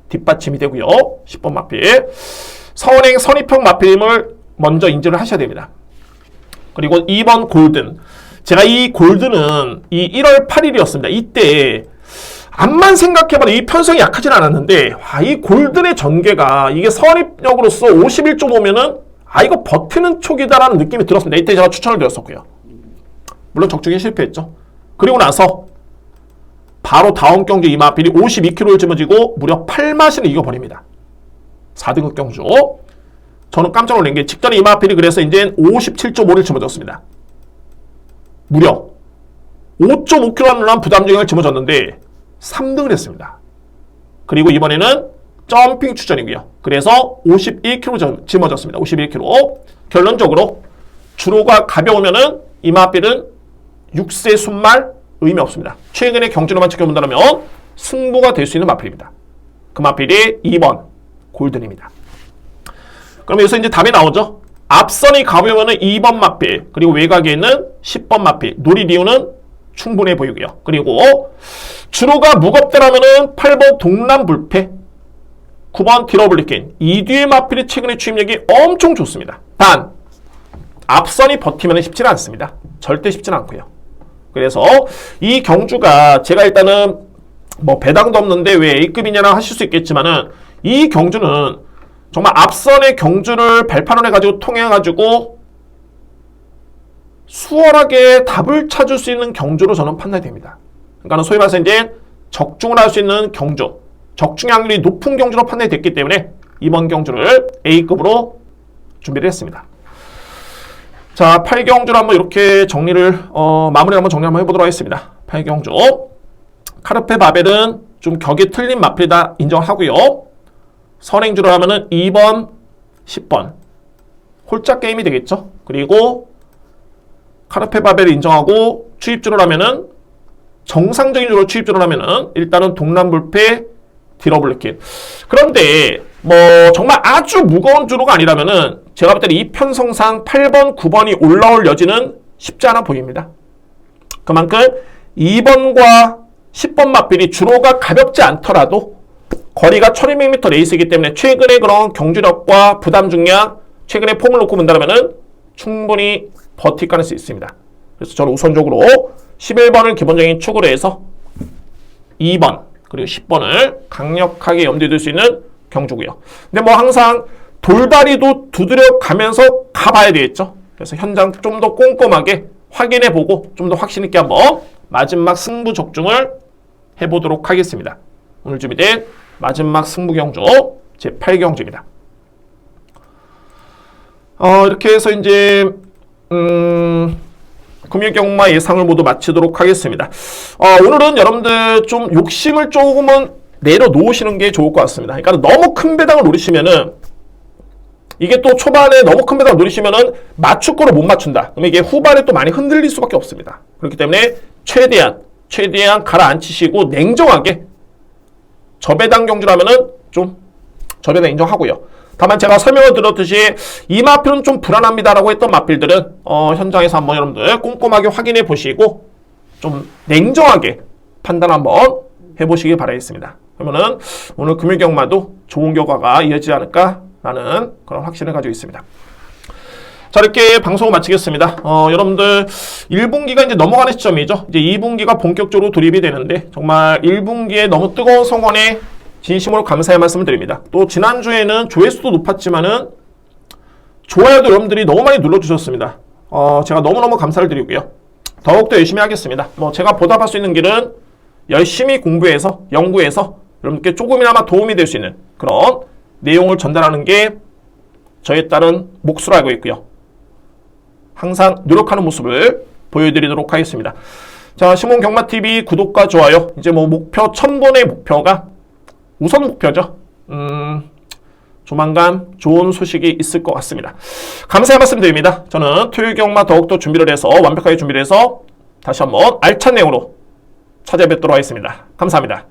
뒷받침이 되고요. 10번 마필 선행 선입형 마필임을 먼저 인지를 하셔야 됩니다. 그리고 2번 골든 제가 이 골든은 이 1월 8일이었습니다. 이때 암만 생각해봐도 이 편성이 약하진 않았는데 이 골든의 전개가 이게 선입력으로서 51.5면은 이거 버티는 촉이다라는 느낌이 들었습니다. 이때 제가 추천을 드렸었고요. 물론 적중에 실패했죠. 그리고 나서 바로 다음 경주 이마필이 52kg를 짊어지고 무려 8마신을 이겨버립니다. 4등급 경주. 저는 깜짝 놀란 게 직전에 이마필이 그래서 이제 57.5를 짊어졌습니다. 무려 5.5kg라는 부담중량을 짊어졌는데 3등을 했습니다. 그리고 이번에는 점핑 추천이고요. 그래서 51kg 짊어졌습니다. 51kg. 결론적으로 주로가 가벼우면은 이마필은 6세 순말 의미 없습니다. 최근의 경주로만 지켜본다면 승부가 될 수 있는 마필입니다. 그 마필이 2번 골든입니다. 그럼 여기서 이제 답이 나오죠. 앞선이 가벼우면은 2번 마필 그리고 외곽에는 10번 마필 노릴 이유는 충분해 보이고요. 그리고 주로가 무겁다라면은 8번 동남불패 9번 디러블리킨 이 뒤의 마필이 최근에 추임력이 엄청 좋습니다. 단 앞선이 버티면 쉽지는 않습니다. 절대 쉽지는 않고요. 그래서 이 경주가 제가 일단은 뭐 배당도 없는데 왜 A급이냐나 하실 수 있겠지만은 이 경주는 정말 앞선의 경주를 발판을 해가지고 통해가지고 수월하게 답을 찾을 수 있는 경주로 저는 판단이 됩니다. 그러니까 소위 말해서 이제 적중을 할 수 있는 경주, 적중 확률이 높은 경주로 판단이 됐기 때문에 이번 경주를 A급으로 준비를 했습니다. 자, 8경주를 한번 이렇게 정리를 마무리를 한번 정리 한번 해보도록 하겠습니다. 8경주 카르페 바벨은 좀 격이 틀린 마필이다 인정하고요. 선행주로 하면은 2번, 10번 홀짝 게임이 되겠죠. 그리고 카르페 바벨을 인정하고 추입주로 하면은 정상적인 주로 추입주로 하면은 일단은 동남불패 디러블리킨. 그런데 뭐 정말 아주 무거운 주로가 아니라면은 제가 볼 때는 이 편성상 8번, 9번이 올라올 여지는 쉽지 않아 보입니다. 그만큼 2번과 10번 마필이 주로가 가볍지 않더라도 거리가 1200m 레이스이기 때문에 최근의 그런 경주력과 부담 중량, 최근의 폼을 놓고 본다면은 충분히 버틸 가능성이 있습니다. 그래서 저는 우선적으로 11번을 기본적인 축으로 해서 2번 그리고 10번을 강력하게 염두에 둘 수 있는 경주고요. 근데 뭐 항상 돌다리도 두드려 가면서 가봐야 되겠죠. 그래서 현장 좀 더 꼼꼼하게 확인해보고 좀 더 확신 있게 한번 마지막 승부 적중을 해보도록 하겠습니다. 오늘 준비된 마지막 승부 경주 제8경주입니다. 이렇게 해서 이제 금일경마 예상을 모두 마치도록 하겠습니다. 오늘은 여러분들 좀 욕심을 조금은 내려놓으시는 게 좋을 것 같습니다. 그러니까 너무 큰 배당을 노리시면은 이게 또 초반에 너무 큰 배당을 노리시면은 맞출 거를 못 맞춘다. 그러면 이게 후반에 또 많이 흔들릴 수밖에 없습니다. 그렇기 때문에 최대한 가라앉히시고 냉정하게 저배당 경주라면은 좀 저배당 인정하고요. 다만 제가 설명을 드렸듯이 이 마필은 좀 불안합니다라고 했던 마필들은 현장에서 한번 여러분들 꼼꼼하게 확인해 보시고 좀 냉정하게 판단 한번 해보시길 바라겠습니다. 그러면은 오늘 금일경마도 좋은 결과가 이어지지 않을까라는 그런 확신을 가지고 있습니다. 자, 이렇게 방송을 마치겠습니다. 여러분들 1분기가 이제 넘어가는 시점이죠. 이제 2분기가 본격적으로 돌입이 되는데 정말 1분기에 너무 뜨거운 성원에 진심으로 감사의 말씀을 드립니다. 또 지난주에는 조회수도 높았지만은 좋아요도 여러분들이 너무 많이 눌러주셨습니다. 제가 너무너무 감사를 드리고요. 더욱더 열심히 하겠습니다. 제가 보답할 수 있는 길은 열심히 공부해서 연구해서 여러분께 조금이나마 도움이 될 수 있는 그런 내용을 전달하는 게 저에 따른 몫으로 알고 있고요. 항상 노력하는 모습을 보여드리도록 하겠습니다. 자, 시몬경마TV 구독과 좋아요. 이제 목표 1000분의 목표가 우선 목표죠. 조만간 좋은 소식이 있을 것 같습니다. 감사의 말씀 드립니다. 저는 토요일 경마 더욱더 준비를 해서 완벽하게 준비를 해서 다시 한번 알찬 내용으로 찾아뵙도록 하겠습니다. 감사합니다.